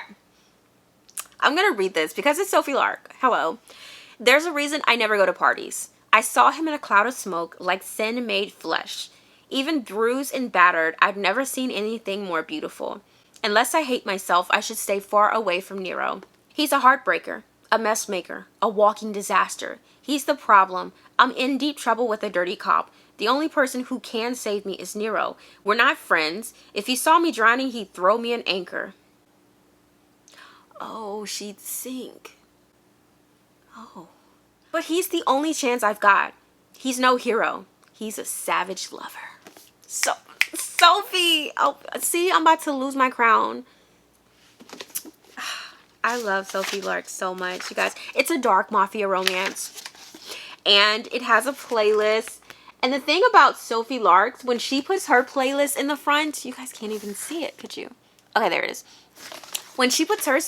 I'm going to read this because it's Sophie Lark. Hello. There's a reason I never go to parties. I saw him in a cloud of smoke like sin made flesh. Even bruised and battered, I've never seen anything more beautiful. Unless I hate myself, I should stay far away from Nero. He's a heartbreaker, a mess maker, a walking disaster. He's the problem. I'm in deep trouble with a dirty cop. The only person who can save me is Nero. We're not friends. If he saw me drowning, he'd throw me an anchor. Oh, she'd sink. Oh. But he's the only chance I've got. He's no hero. He's a savage lover. So, Sophie! Oh, see, I'm about to lose my crown. I love Sophie Lark so much, you guys. It's a dark mafia romance. And it has a playlist. And the thing about Sophie Lark, when she puts her playlist in the front, you guys can't even see it, could you? Okay, there it is. When she puts her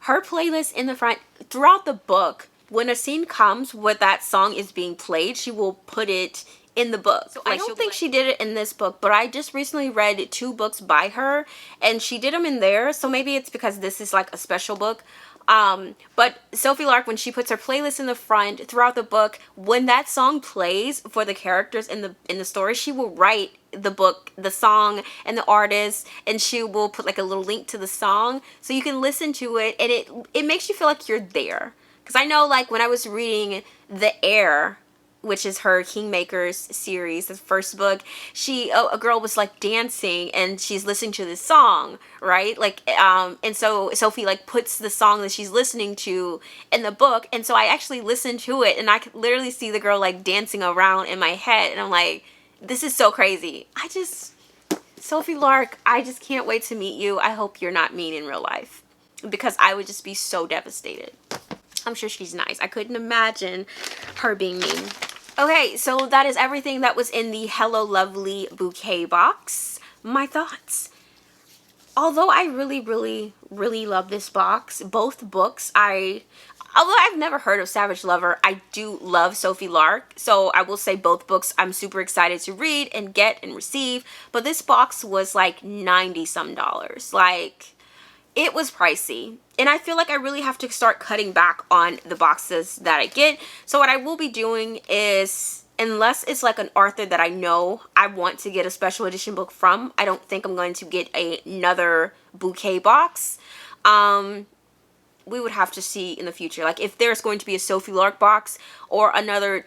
playlist in the front, throughout the book, when a scene comes where that song is being played, she will put it in the book. So I don't think she did it in this book, but I just recently read 2 books by her, and she did them in there, so maybe it's because this is like a special book. But Sophie Lark, when she puts her playlist in the front throughout the book, when that song plays for the characters in the story, she will write the book, the song, and the artist, and she will put like a little link to the song so you can listen to it, and it makes you feel like you're there. Because I know, like, when I was reading The Air, which is her Kingmakers series, the first book, a girl was like dancing and she's listening to this song, right? Like, and so Sophie like puts the song that she's listening to in the book, and so I actually listened to it, and I could literally see the girl like dancing around in my head, and I'm like, this is so crazy. Sophie Lark, I just can't wait to meet you. I hope you're not mean in real life, because I would just be so devastated. I'm sure she's nice. I couldn't imagine her being mean. Okay, so that is everything that was in the Hello Lovely Bouquet box. My thoughts. Although I really love this box, both books, although I've never heard of Savage Lover, I do love Sophie Lark. So I will say both books I'm super excited to read and get and receive. But this box was like $90-some. Like, it was pricey. And I feel like I really have to start cutting back on the boxes that I get. So what I will be doing is, unless it's like an author that I know I want to get a special edition book from, I don't think I'm going to get another Bouquet box. We would have to see in the future. Like, if there's going to be a Sophie Lark box or another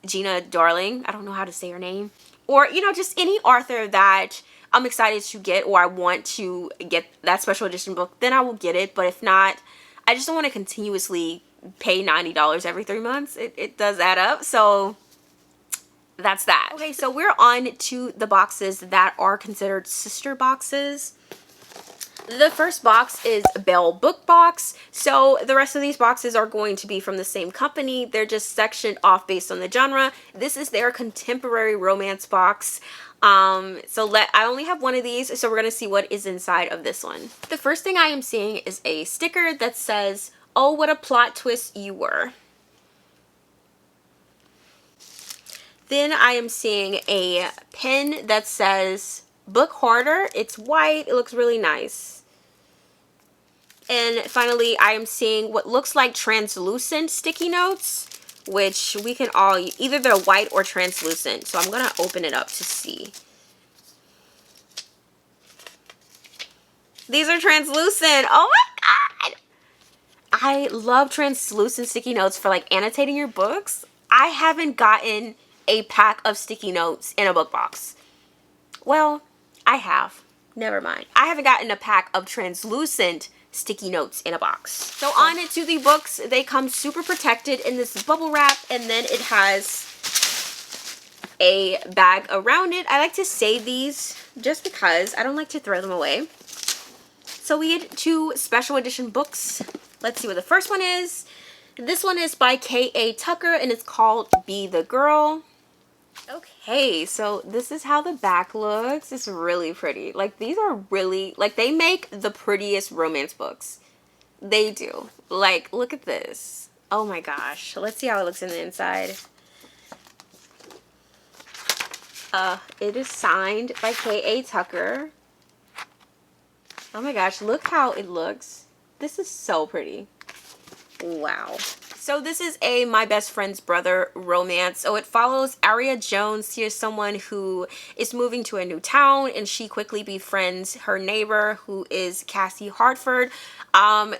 Gina Darling, I don't know how to say her name, or, you know, just any author that I'm excited to get, or I want to get that special edition book, then I will get it. But if not, I just don't want to continuously pay $90 every 3 months. It does add up. So that's that. Okay, so we're on to the boxes that are considered sister boxes. The first box is Belle Book Box. So the rest of these boxes are going to be from the same company. They're just sectioned off based on the genre. This is their contemporary romance box. I only have one of these, so we're going to see what is inside of this one. The first thing I am seeing is a sticker that says, "Oh, what a plot twist you were." Then I am seeing a pen that says, "Book Harder." It's white. It looks really nice. And finally, I am seeing what looks like translucent sticky notes, which we can all, either they're white or translucent. So I'm going to open it up to see. These are translucent. Oh my God. I love translucent sticky notes for like annotating your books. I haven't gotten a pack of sticky notes in a book box. Well, I have. Never mind. I haven't gotten a pack of translucent sticky notes in a box. So on to the books. They come super protected in this bubble wrap, and then it has a bag around it. I like to save these just because I don't like to throw them away. So we get 2 special edition books. Let's see what the first one is. This one is by K.A. Tucker, and it's called Be the Girl. Okay, so this is how the back looks. It's really pretty. Like, these are really, like, they make the prettiest romance books. They do. Like, look at this. Oh my gosh. Let's see how it looks in the inside. It is signed by K.A. Tucker. Oh my gosh, look how it looks. This is so pretty. Wow. So this is a My Best Friend's Brother romance. So it follows Aria Jones. She is someone who is moving to a new town, and she quickly befriends her neighbor, who is Cassie Hartford.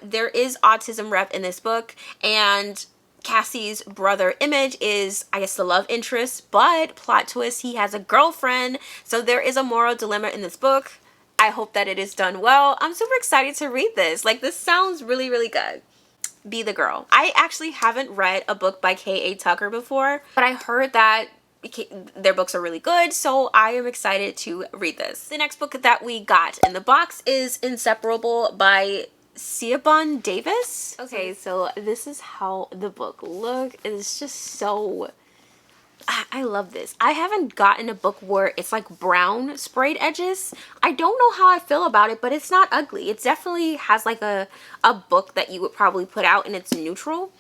There is autism rep in this book, and Cassie's brother Image is, I guess, the love interest, but plot twist, he has a girlfriend. So there is a moral dilemma in this book. I hope that it is done well. I'm super excited to read this. Like, this sounds really, really good. Be the Girl. I actually haven't read a book by K.A. Tucker before, but I heard that their books are really good, so I am excited to read this. The next book that we got in the box is Inseparable by Siobhan Davis. Okay, so this is how the book looks. It's just so... I love this. I haven't gotten a book where it's like brown sprayed edges. I don't know how I feel about it, but it's not ugly. It definitely has like a book that you would probably put out and it's neutral.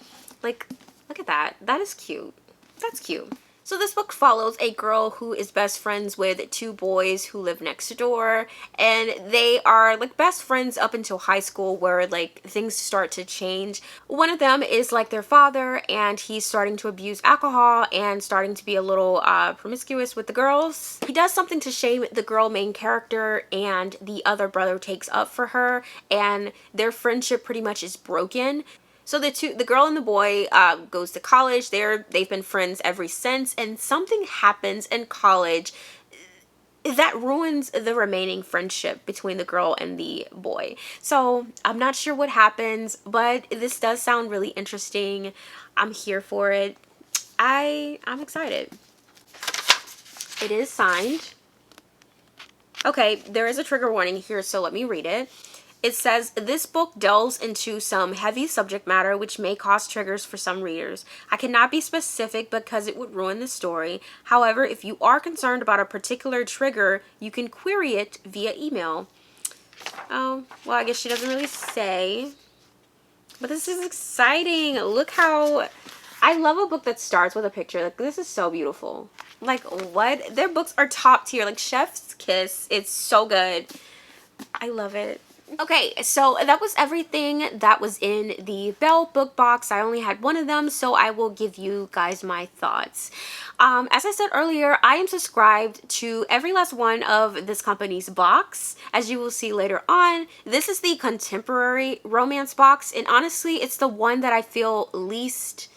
Like, look at that. That is cute. That's cute. So this book follows a girl who is best friends with 2 boys who live next door, and they are like best friends up until high school, where like things start to change. One of them is like their father, and he's starting to abuse alcohol and starting to be a little promiscuous with the girls. He does something to shame the girl main character, and the other brother takes up for her, and their friendship pretty much is broken. So the girl and the boy goes to college. They've been friends ever since, and something happens in college that ruins the remaining friendship between the girl and the boy. So I'm not sure what happens, but this does sound really interesting. I'm here for it. I'm excited. It is signed. Okay, there is a trigger warning here, so let me read it. It says, this book delves into some heavy subject matter which may cause triggers for some readers. I cannot be specific because it would ruin the story. However, if you are concerned about a particular trigger, you can query it via email. Oh, well, I guess she doesn't really say. But this is exciting. Look how... I love a book that starts with a picture. Like, this is so beautiful. Like, what? Their books are top tier. Like, Chef's Kiss. It's so good. I love it. Okay, so that was everything that was in the Belle Book Box. I only had one of them, so I will give you guys my thoughts. As I said earlier, I am subscribed to every last one of this company's box. As you will see later on, this is the contemporary romance box, and honestly, it's the one that I feel least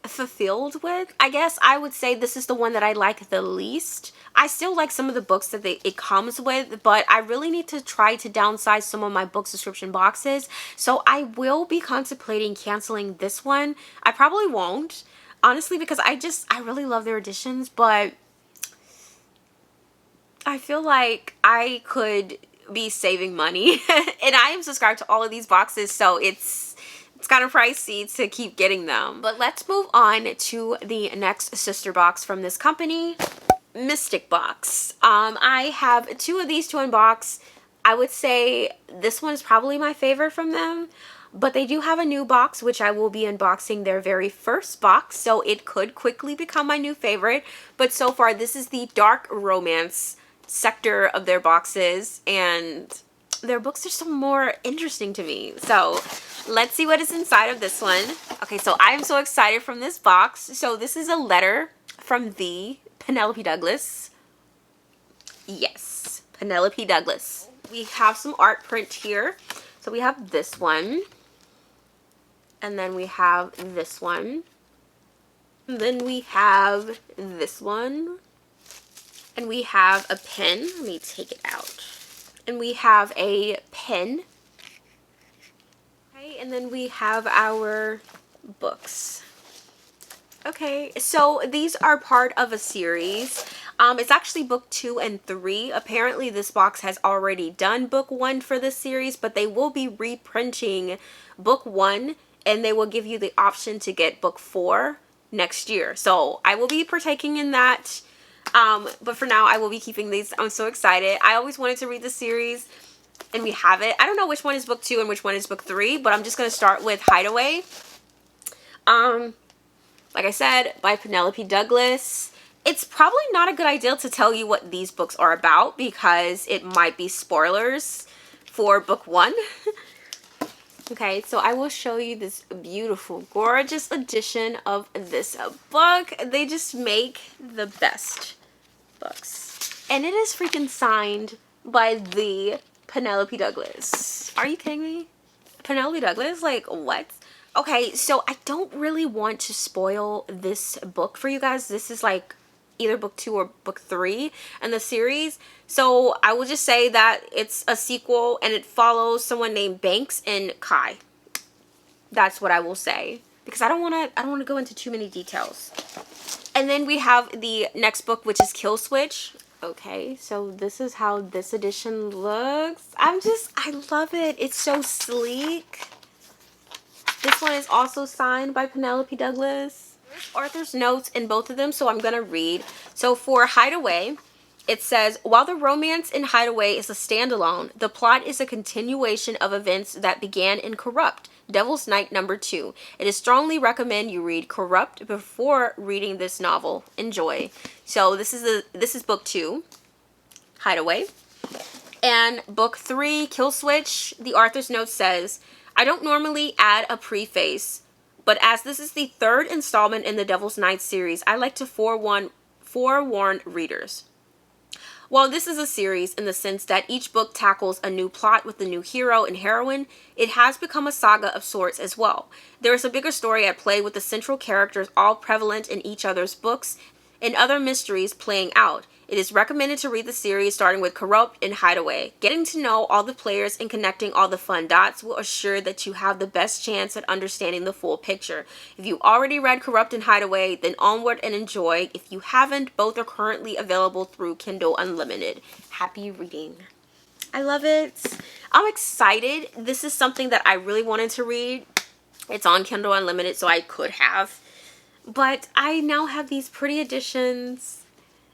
fulfilled with. I guess I would say this is the one that I like the least. I still like some of the books that it comes with, but I really need to try to downsize some of my book subscription boxes. So I will be contemplating canceling this one. I probably won't, honestly, because I really love their editions, but I feel like I could be saving money. And I am subscribed to all of these boxes, so it's kind of pricey to keep getting them. But let's move on to the next sister box from this company, Mystic Box. I have 2 of these to unbox. I would say this one is probably my favorite from them, but they do have a new box, which I will be unboxing their very first box, so it could quickly become my new favorite. But so far, this is the dark romance sector of their boxes, and their books are so more interesting to me. So let's see what is inside of this one. Okay, so I am so excited from this box. So this is a letter from the Penelope Douglas. Yes, Penelope Douglas. We have some art print here. So we have this one. And then we have this one. And then we have this one. And we have a pen. Let me take it out. And we have a pen. Okay, and then we have our books. Okay, so these are part of a series. It's actually book 2 and 3. Apparently this box has already done book 1 for this series, but they will be reprinting book 1 and they will give you the option to get book 4 next year. So I will be partaking in that. But for now I will be keeping these. I'm so excited. I always wanted to read the series and we have it. I don't know which one is book 2 and which one is book 3, but I'm just going to start with Hideaway. Like I said, by Penelope Douglas. It's probably not a good idea to tell you what these books are about because it might be spoilers for book 1. Okay, so I will show you this beautiful, gorgeous edition of this book. They just make the best books. And it is freaking signed by the Penelope Douglas. Are you kidding me? Penelope Douglas? Like, what? Okay, so I don't really want to spoil this book for you guys. This is like either book 2 or book 3 in the series. So I will just say that it's a sequel and it follows someone named Banks and Kai. That's what I will say because I don't want to go into too many details. And then we have the next book, which is Kill Switch. Okay, so this is how this edition looks. I love it. It's so sleek. This one is also signed by Penelope Douglas. There's Arthur's notes in both of them, so I'm going to read. So for Hideaway, it says, while the romance in Hideaway is a standalone, the plot is a continuation of events that began in Corrupt, Devil's Night #2. It is strongly recommend you read Corrupt before reading this novel. Enjoy. So this is book 2, Hideaway. And book 3, Kill Switch, the Arthur's note says, I don't normally add a preface, but as this is the 3rd installment in the Devil's Night series, I like to forewarn readers. While this is a series in the sense that each book tackles a new plot with a new hero and heroine, it has become a saga of sorts as well. There is a bigger story at play with the central characters all prevalent in each other's books and other mysteries playing out. It is recommended to read the series starting with Corrupt and Hideaway. Getting to know all the players and connecting all the fun dots will assure that you have the best chance at understanding the full picture. If you already read Corrupt and Hideaway, then onward and enjoy. If you haven't, both are currently available through Kindle Unlimited. Happy reading. I love it. I'm excited. This is something that I really wanted to read. It's on Kindle Unlimited, so I could have. But I now have these pretty editions.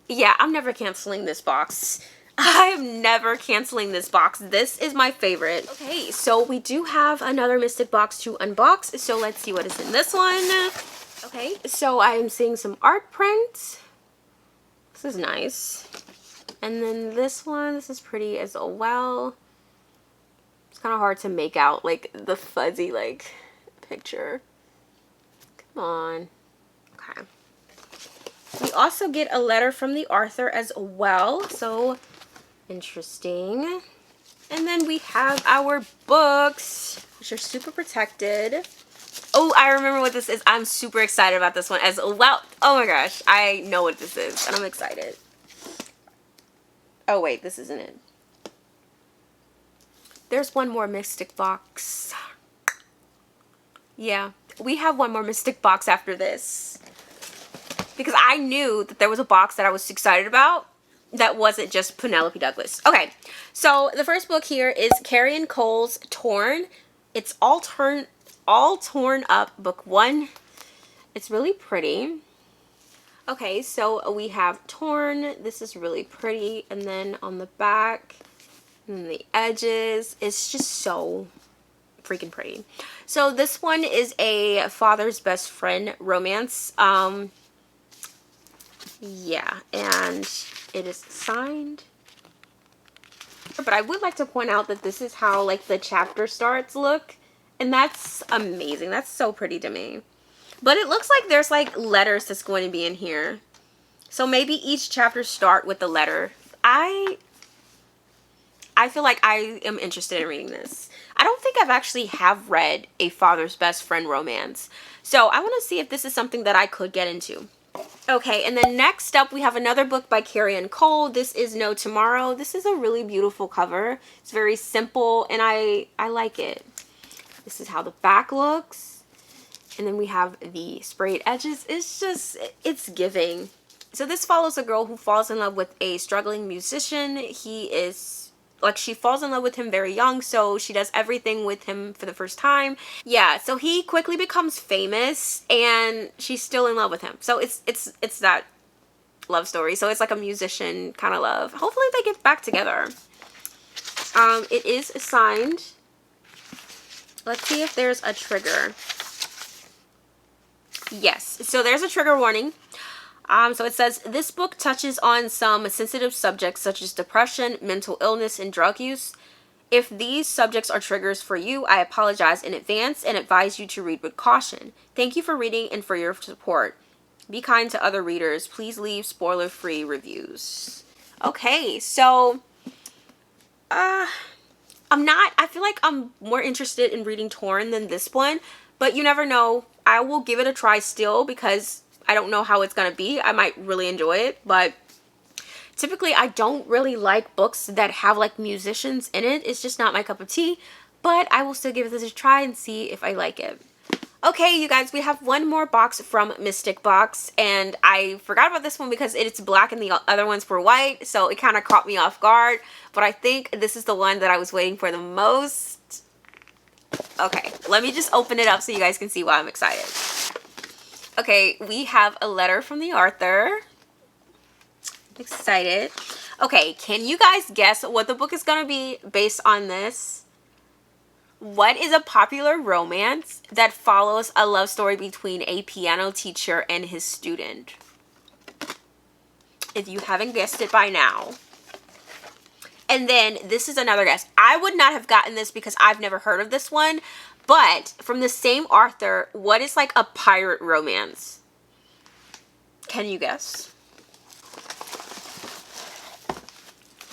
Yeah, I'm never canceling this box. I am never canceling this box. This is my favorite. Okay, so we do have another Mystic box to unbox. So let's see what is in this one. Okay, so I am seeing some art print. This is nice. And then this one, this is pretty as well. It's kind of hard to make out like the fuzzy like picture. Come on. Okay. We also get a letter from the author as well, so interesting. And then we have our books, which are super protected. Oh, I remember what this is. I'm super excited about this one as well. Oh my gosh, I know what this is, and I'm excited. Oh wait, this isn't it. There's one more Mystic box. Yeah, we have one more Mystic box after this. Because I knew that there was a box that I was excited about that wasn't just Penelope Douglas. Okay, so the first book here is Carrie Cole's Torn. It's all torn up, book 1. It's really pretty. Okay, so we have Torn. This is really pretty. And then on the back and the edges, it's just so freaking pretty. So this one is a father's best friend romance. Yeah, and it is signed. But I would like to point out that this is how like the chapter starts look. And that's amazing. That's so pretty to me. But it looks like there's like letters that's going to be in here. So maybe each chapter start with the letter. I feel like I am interested in reading this. I don't think I've actually have read a father's best friend romance. So I want to see if this is something that I could get into. Okay, and then next up we have another book by Carrie Ann Cole. This is No Tomorrow. This is a really beautiful cover. It's very simple and I like it. This is how the back looks. And then we have the sprayed edges. It's just, it's giving. So this follows a girl who falls in love with a struggling musician. He is, like, she falls in love with him very young, so she does everything with him for the first time. Yeah, so he quickly becomes famous, and she's still in love with him. So it's that love story. So it's like a musician kind of love. Hopefully they get back together. It is signed. Let's see if there's a trigger. Yes, so there's a trigger warning. So it says, this book touches on some sensitive subjects such as depression, mental illness, and drug use. If these subjects are triggers for you, I apologize in advance and advise you to read with caution. Thank you for reading and for your support. Be kind to other readers. Please leave spoiler-free reviews. Okay, so I feel like I'm more interested in reading Torn than this one, but you never know. I will give it a try still because I don't know how it's going to be. I might really enjoy it, but typically I don't really like books that have like musicians in it. It's just not my cup of tea, but I will still give this a try and see if I like it. Okay, you guys, we have one more box from Mystic Box, and I forgot about this one because it's black and the other ones were white, so it kind of caught me off guard, but I think this is the one that I was waiting for the most. Okay, let me just open it up so you guys can see why I'm excited. Okay, we have a letter from the author. Excited. Okay, can you guys guess what the book is going to be based on this? What is a popular romance that follows a love story between a piano teacher and his student? If you haven't guessed it by now. And then this is another guess. I would not have gotten this because I've never heard of this one. But from the same author, what is like a pirate romance? Can you guess?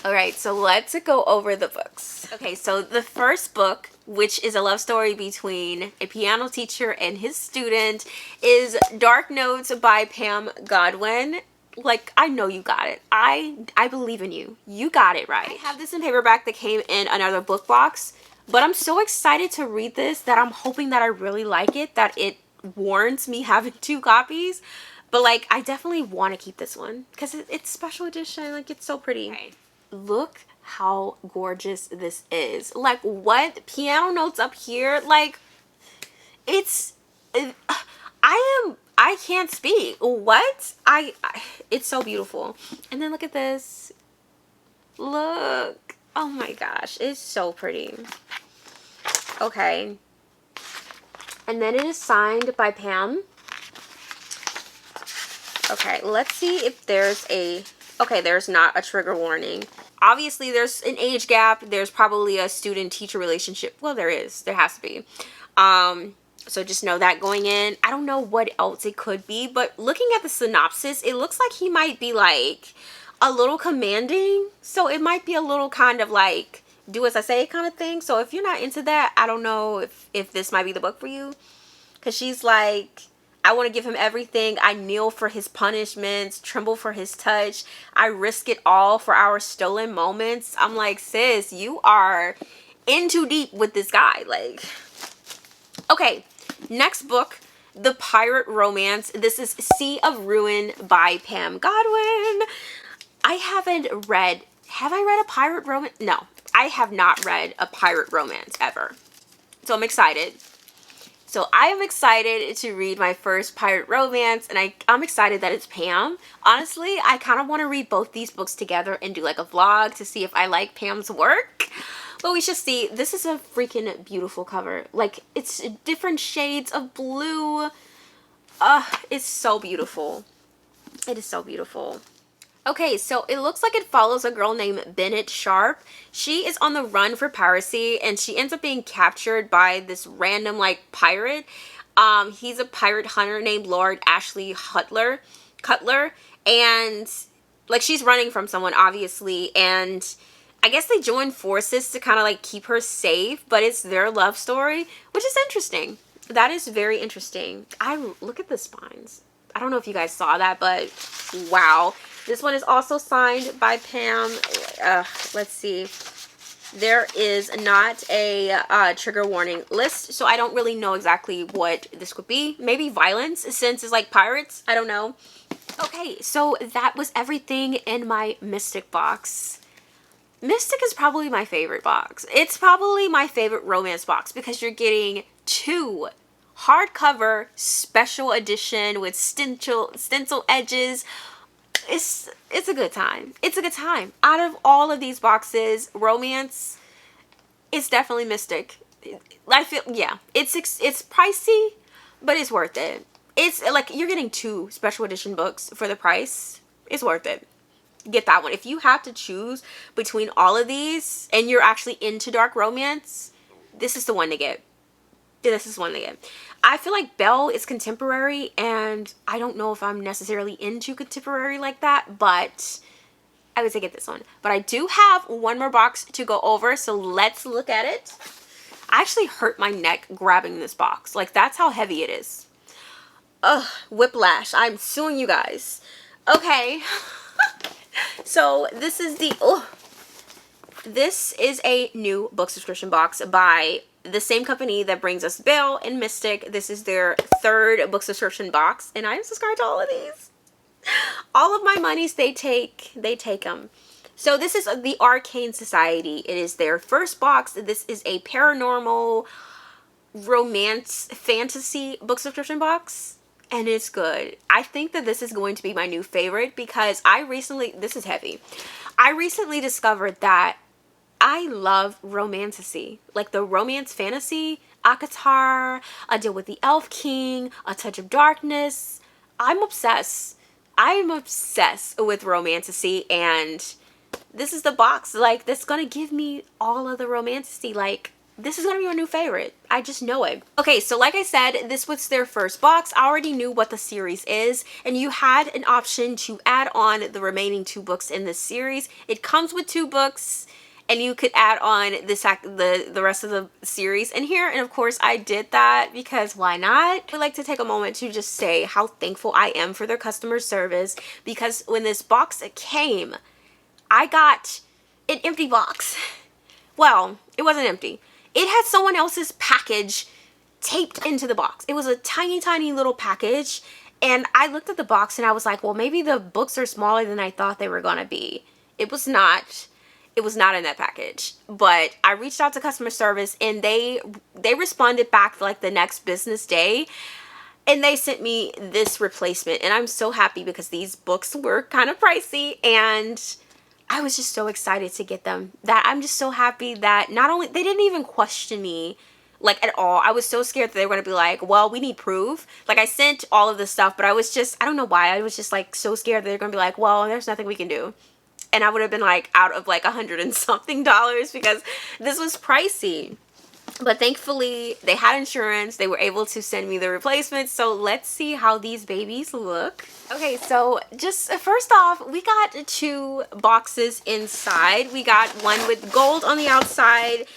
Alright, so let's go over the books. Okay, so the first book, which is a love story between a piano teacher and his student, is Dark Notes by Pam Godwin. Like, I know you got it. I believe in you. You got it right. I have this in paperback that came in another book box. But I'm so excited to read this that I'm hoping that I really like it, that it warrants me having 2 copies. But like, I definitely want to keep this one because it's special edition. Like, it's so pretty. Okay. Look how gorgeous this is. Like, what? Piano notes up here? Like, it's, I can't speak. What? It's so beautiful. And then look at this. Look. Oh my gosh, it's so pretty. Okay. And then it is signed by Pam. Okay, let's see if there's a... Okay, there's not a trigger warning. Obviously, there's an age gap. There's probably a student-teacher relationship. Well, there is. There has to be. So just know that going in. I don't know what else it could be, but looking at the synopsis, it looks like he might be like a little commanding. So it might be a little kind of like do as I say kind of thing. So if you're not into that, I don't know if this might be the book for you. Because she's like, I want to give him everything. I kneel for his punishments, tremble for his touch. I risk it all for our stolen moments. I'm like, sis, you are in too deep with this guy. Like, okay, next book, The Pirate Romance. This is Sea of Ruin by Pam Godwin. I haven't read, have I read a pirate romance? No, I have not read a pirate romance ever. So I'm excited. So I am excited to read my first pirate romance, and I'm excited that it's Pam. Honestly, I kind of want to read both these books together and do like a vlog to see if I like Pam's work. But we shall see. This is a freaking beautiful cover. Like, it's different shades of blue. It's so beautiful. It is so beautiful. Okay, so it looks like it follows a girl named Bennett Sharp. She is on the run for piracy, and she ends up being captured by this random like pirate. He's a pirate hunter named Lord Ashley Cutler, and like she's running from someone obviously, and I guess they join forces to kind of like keep her safe, but it's their love story, which is interesting. That is very interesting. I look at the spines. I don't know if you guys saw that, but wow. This one is also signed by Pam. Let's see. There is not a trigger warning list, so I don't really know exactly what this could be. Maybe violence, since it's like pirates. I don't know. Okay, so that was everything in my Mystic box. Mystic is probably my favorite box. It's probably my favorite romance box because you're getting 2 hardcover special edition with stencil edges. It's a good time. It's a good time. Out of all of these boxes, romance, it's definitely Mystic. I feel, yeah, it's pricey, but it's worth it. It's like you're getting 2 special edition books for the price. It's worth it. Get that one. If you have to choose between all of these and you're actually into dark romance, this is the one to get. This is one to get. I feel like Belle is contemporary, and I don't know if I'm necessarily into contemporary like that, but I would say get this one. But I do have one more box to go over, so let's look at it. I actually hurt my neck grabbing this box. Like, that's how heavy it is. Ugh, whiplash. I'm suing you guys. Okay. So this is this is a new book subscription box by the same company that brings us Belle and Mystic. This is their 3rd book subscription box, and I am subscribed to all of these. All of my monies they take them. So this is the Arcane Society. It is their first box. This is a paranormal romance fantasy book subscription box, and it's good. I think that this is going to be my new favorite because this is heavy. I recently discovered that I love romantasy, like the romance fantasy, ACOTAR, A Deal with the Elf King, A Touch of Darkness. I'm obsessed. I'm obsessed with romantasy, and this is the box, like, that's gonna give me all of the romantasy. Like, this is gonna be my new favorite. I just know it. Okay, so like I said, this was their first box. I already knew what the series is, and you had an option to add on the remaining 2 books in this series. It comes with 2 books, and you could add on the rest of the series in here. And of course I did that because why not? I'd like to take a moment to just say how thankful I am for their customer service, because when this box came, I got an empty box. Well, it wasn't empty. It had someone else's package taped into the box. It was a tiny, tiny little package. And I looked at the box and I was like, well, maybe the books are smaller than I thought they were gonna be. It was not. It was not in that package. But I reached out to customer service, and they responded back like the next business day, and they sent me this replacement. And I'm so happy because these books were kind of pricey, and I was just so excited to get them. That I'm just so happy that not only they didn't even question me like at all. I was so scared that they were going to be like, well, we need proof. Like, I sent all of this stuff, but I was just, I don't know why, I was just like so scared that they're going to be like, well, there's nothing we can do. And I would have been like out of like $100 and something because this was pricey. But thankfully they had insurance. They were able to send me the replacements. So let's see how these babies look. Okay, so just first off, we got 2 boxes inside. We got one with gold on the outside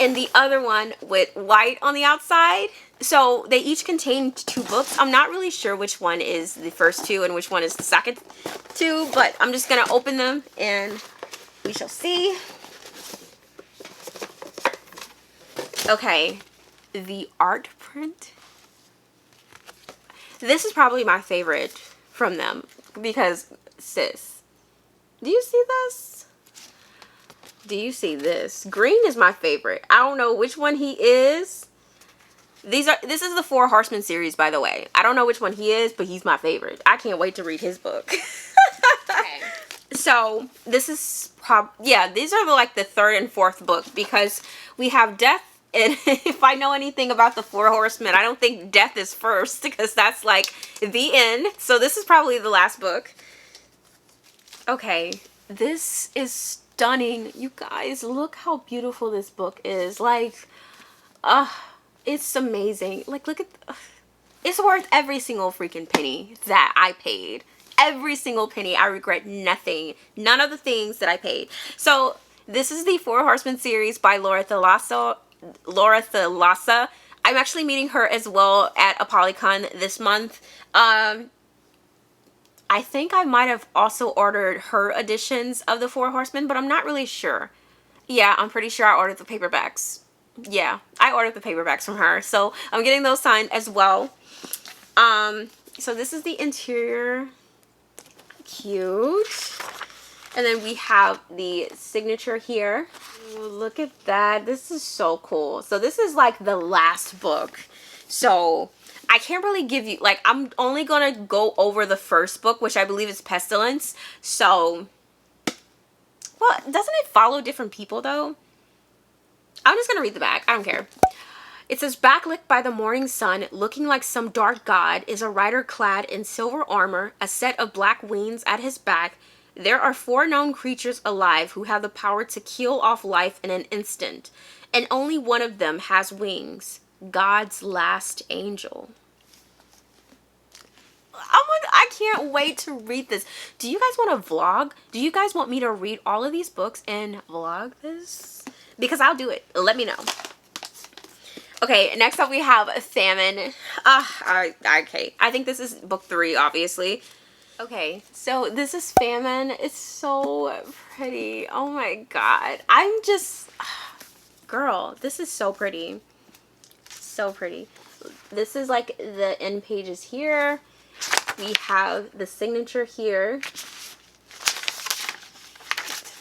and the other one with white on the outside. So they each contain 2 books. I'm not really sure which one is the first 2 and which one is the second 2, but I'm just gonna open them and we shall see. Okay, the art print. This is probably my favorite from them because, sis, do you see this? Do you see this? Green is my favorite. I don't know which one he is. This is the 4 Horsemen series, by the way. I don't know which one he is, but he's my favorite. I can't wait to read his book. Okay. So this is these are like the 3rd and 4th book, because we have Death. And if I know anything about the 4 Horsemen, I don't think Death is first, because that's like the end. So this is probably the last book. Okay, this is stunning. You guys, look how beautiful this book is. Like, it's amazing. Like, look at, it's worth every single freaking penny that I paid. Every single penny. I regret nothing. None of the things that I paid. So, this is the Four Horsemen series by Laura Thalassa. I'm actually meeting her as well at ApollyCon this month. I think I might have also ordered her editions of the Four Horsemen, but I'm not really sure. Yeah, I'm pretty sure I ordered the paperbacks. Yeah, I ordered the paperbacks from her. So I'm getting those signed as well. So this is the interior. Cute. And then we have the signature here. Ooh, look at that. This is so cool. So this is like the last book. So I can't really give you, like, I'm only going to go over the first book, which I believe is Pestilence. So, well, doesn't it follow different people, though? I'm just going to read the back. I don't care. It says, backlit by the morning sun, looking like some dark god, is a rider clad in silver armor, a set of black wings at his back. There are 4 known creatures alive who have the power to kill off life in an instant, and only one of them has wings. God's last angel. I can't wait to read this. Do you guys want to vlog? Do you guys want me to read all of these books and vlog this? Because I'll do it. Let me know. Okay, next up we have Famine. Okay. I think this is book 3, obviously. Okay, so this is Famine. It's so pretty. Oh my god. I'm just... Girl, this is so pretty. So pretty. This is like the end pages here. We have the signature here.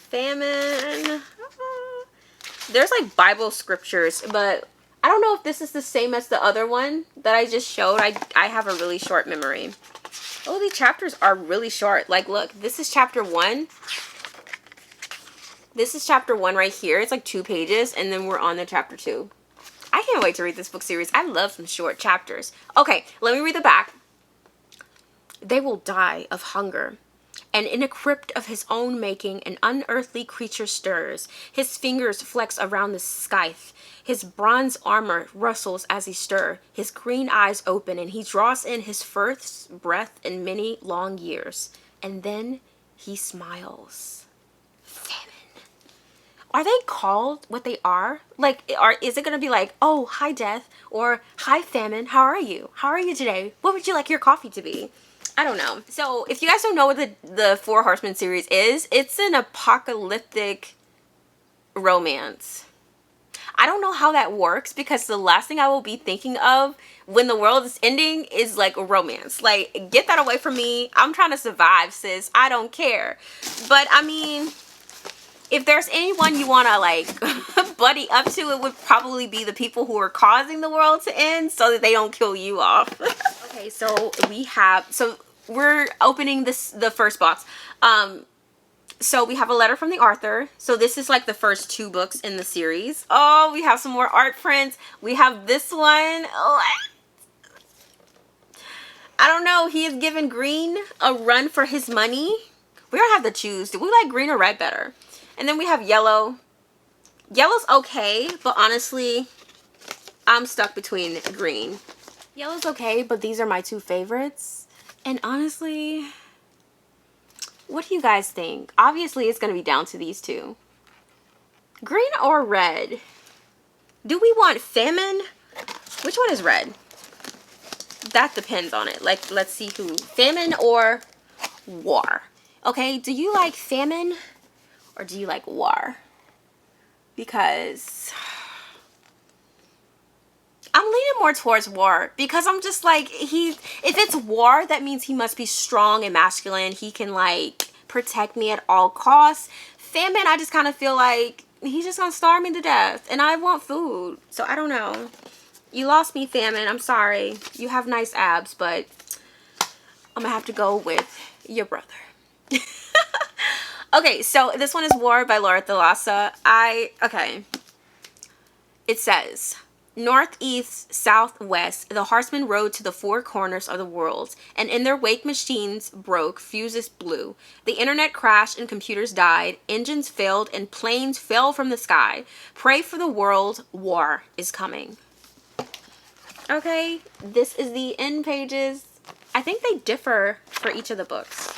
Famine. There's like Bible scriptures, but I don't know if this is the same as the other one that I just showed. I have a really short memory. Oh, these chapters are really short. Like, look, this is chapter 1. This is chapter 1 right here. It's like 2 pages, and then we're on to chapter 2. I can't wait to read this book series. I love some short chapters. Okay, let me read the back. They will die of hunger, and in a crypt of his own making, an unearthly creature stirs. His fingers flex around the scythe. His bronze armor rustles as he stirs. His green eyes open, and he draws in his first breath in many long years. And then he smiles. Famine. Are they called what they are? Like, is it going to be like, oh, hi, Death, or hi, Famine, how are you? How are you today? What would you like your coffee to be? I don't know. So, if you guys don't know what the Four Horsemen series is, it's an apocalyptic romance. I don't know how that works because the last thing I will be thinking of when the world is ending is like a romance. Like, get that away from me. I'm trying to survive, sis. I don't care. But, I mean, if there's anyone you want to, like, buddy up to, it would probably be the people who are causing the world to end so that they don't kill you off. Okay, so we're opening the first box. So we have a letter from the author. So this is like the first 2 books in the series. Oh, we have some more art prints. We have this one. Oh, I don't know. He is giving green a run for his money. We're gonna have to choose. Do we like green or red better? And then we have yellow. Yellow's okay, but honestly, I'm stuck between green. Yellow's okay, but these are my 2 favorites. And honestly, what do you guys think? Obviously, it's going to be down to these 2. Green or red? Do we want Famine? Which one is red? That depends on it. Like, let's see who. Famine or War? Okay, do you like Famine or do you like War? Because I'm leaning more towards War because I'm just like, if it's War, that means he must be strong and masculine. He can like protect me at all costs. Famine, I just kind of feel like he's just gonna starve me to death and I want food. So I don't know. You lost me, Famine. I'm sorry. You have nice abs, but I'm gonna have to go with your brother. Okay, so this one is War by Laura Thalassa. Okay. It says, Northeast, southwest, the horsemen rode to the four corners of the world, and in their wake machines broke, fuses blew. The internet crashed and computers died, engines failed and planes fell from the sky. Pray for the world, war is coming. Okay, this is the end pages. I think they differ for each of the books.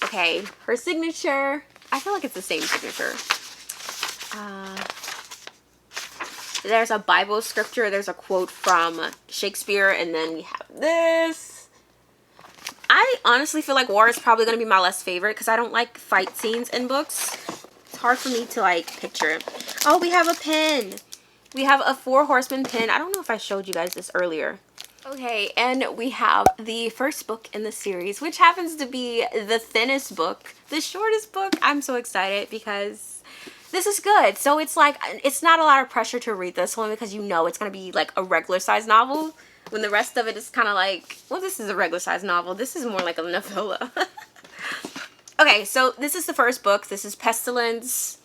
Okay, her signature, I feel like it's the same signature. There's a Bible scripture, there's a quote from Shakespeare, and then we have this. I honestly feel like war is probably going to be my less favorite because I don't like fight scenes in books. It's hard for me to like picture it. Oh, we have a pen. We have a 4 Horsemen pen. I don't know if I showed you guys this earlier. Okay, and we have the first book in the series, which happens to be the thinnest book, the shortest book. I'm so excited because this is good. So it's like, it's not a lot of pressure to read this one because you know it's going to be like a regular size novel. When the rest of it is kind of like, well, this is a regular size novel. This is more like a novella. Okay, so this is the first book. This is Pestilence.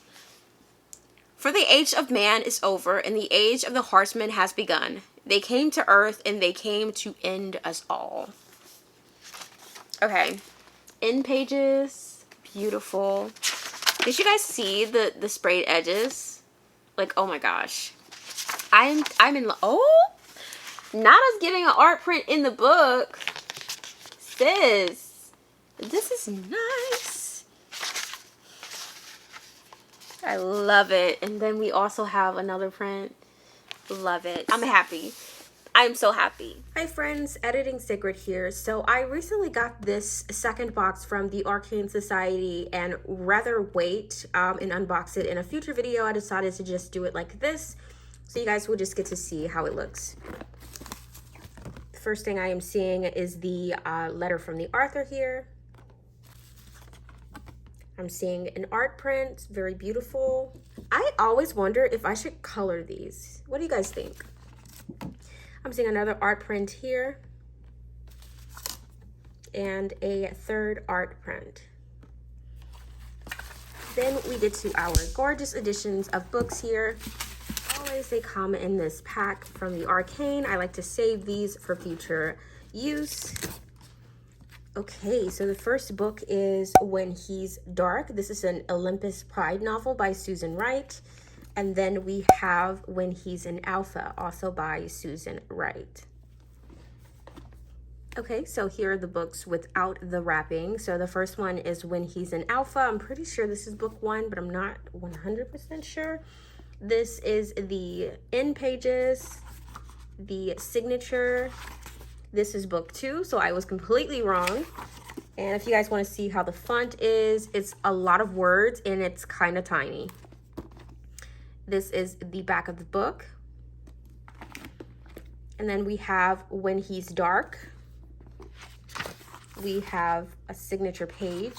For the age of man is over and the age of the horsemen has begun. They came to earth and they came to end us all. Okay, end pages, beautiful. Did you guys see the sprayed edges? Like, oh my gosh. I'm in, oh, not us getting an art print in the book. Sis, this is nice. I love it. And then we also have another print. Love it. I'm happy. I'm so happy. Hi friends, Editing Sigrid here. So I recently got this second box from the Arcane Society and rather wait and unbox it in a future video. I decided to just do it like this so you guys will just get to see how it looks. The first thing I am seeing is the letter from the author here. I'm seeing an art print, very beautiful. I always wonder if I should color these. What do you guys think? I'm seeing another art print here and a third art print. Then we get to our gorgeous editions of books here. Always they come in this pack from the Arcane. I like to save these for future use. Okay, so the first book is When He's Dark. This is an Olympus Pride novel by Susan Wright. And then we have When He's an Alpha, also by Susan Wright. Okay, so here are the books without the wrapping. So the first one is When He's an Alpha. I'm pretty sure this is book 1, but I'm not 100% sure. This is the end pages, the signature. This is book 2, so I was completely wrong. And if you guys want to see how the font is, it's a lot of words and it's kind of tiny. This is the back of the book. And then we have When He's Dark. We have a signature page.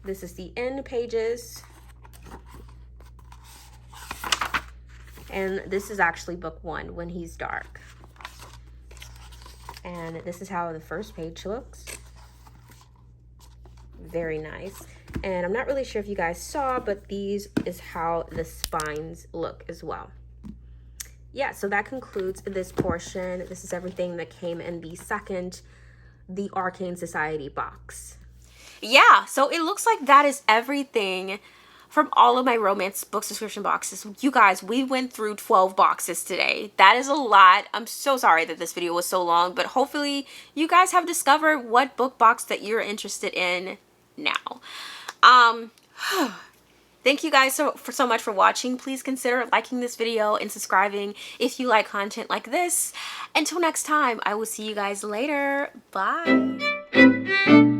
This is the end pages. And this is actually book 1, When He's Dark. And this is how the first page looks. Very nice. And I'm not really sure if you guys saw, but these is how the spines look as well. Yeah, so that concludes this portion. This is everything that came in the second, the Arcane Society box. Yeah, so it looks like that is everything from all of my romance book subscription boxes. You guys, we went through 12 boxes today. That is a lot. I'm so sorry that this video was so long, but hopefully you guys have discovered what book box that you're interested in now. Thank you guys so much for watching. Please consider liking this video and subscribing if you like content like this. Until next time, I will see you guys later. Bye.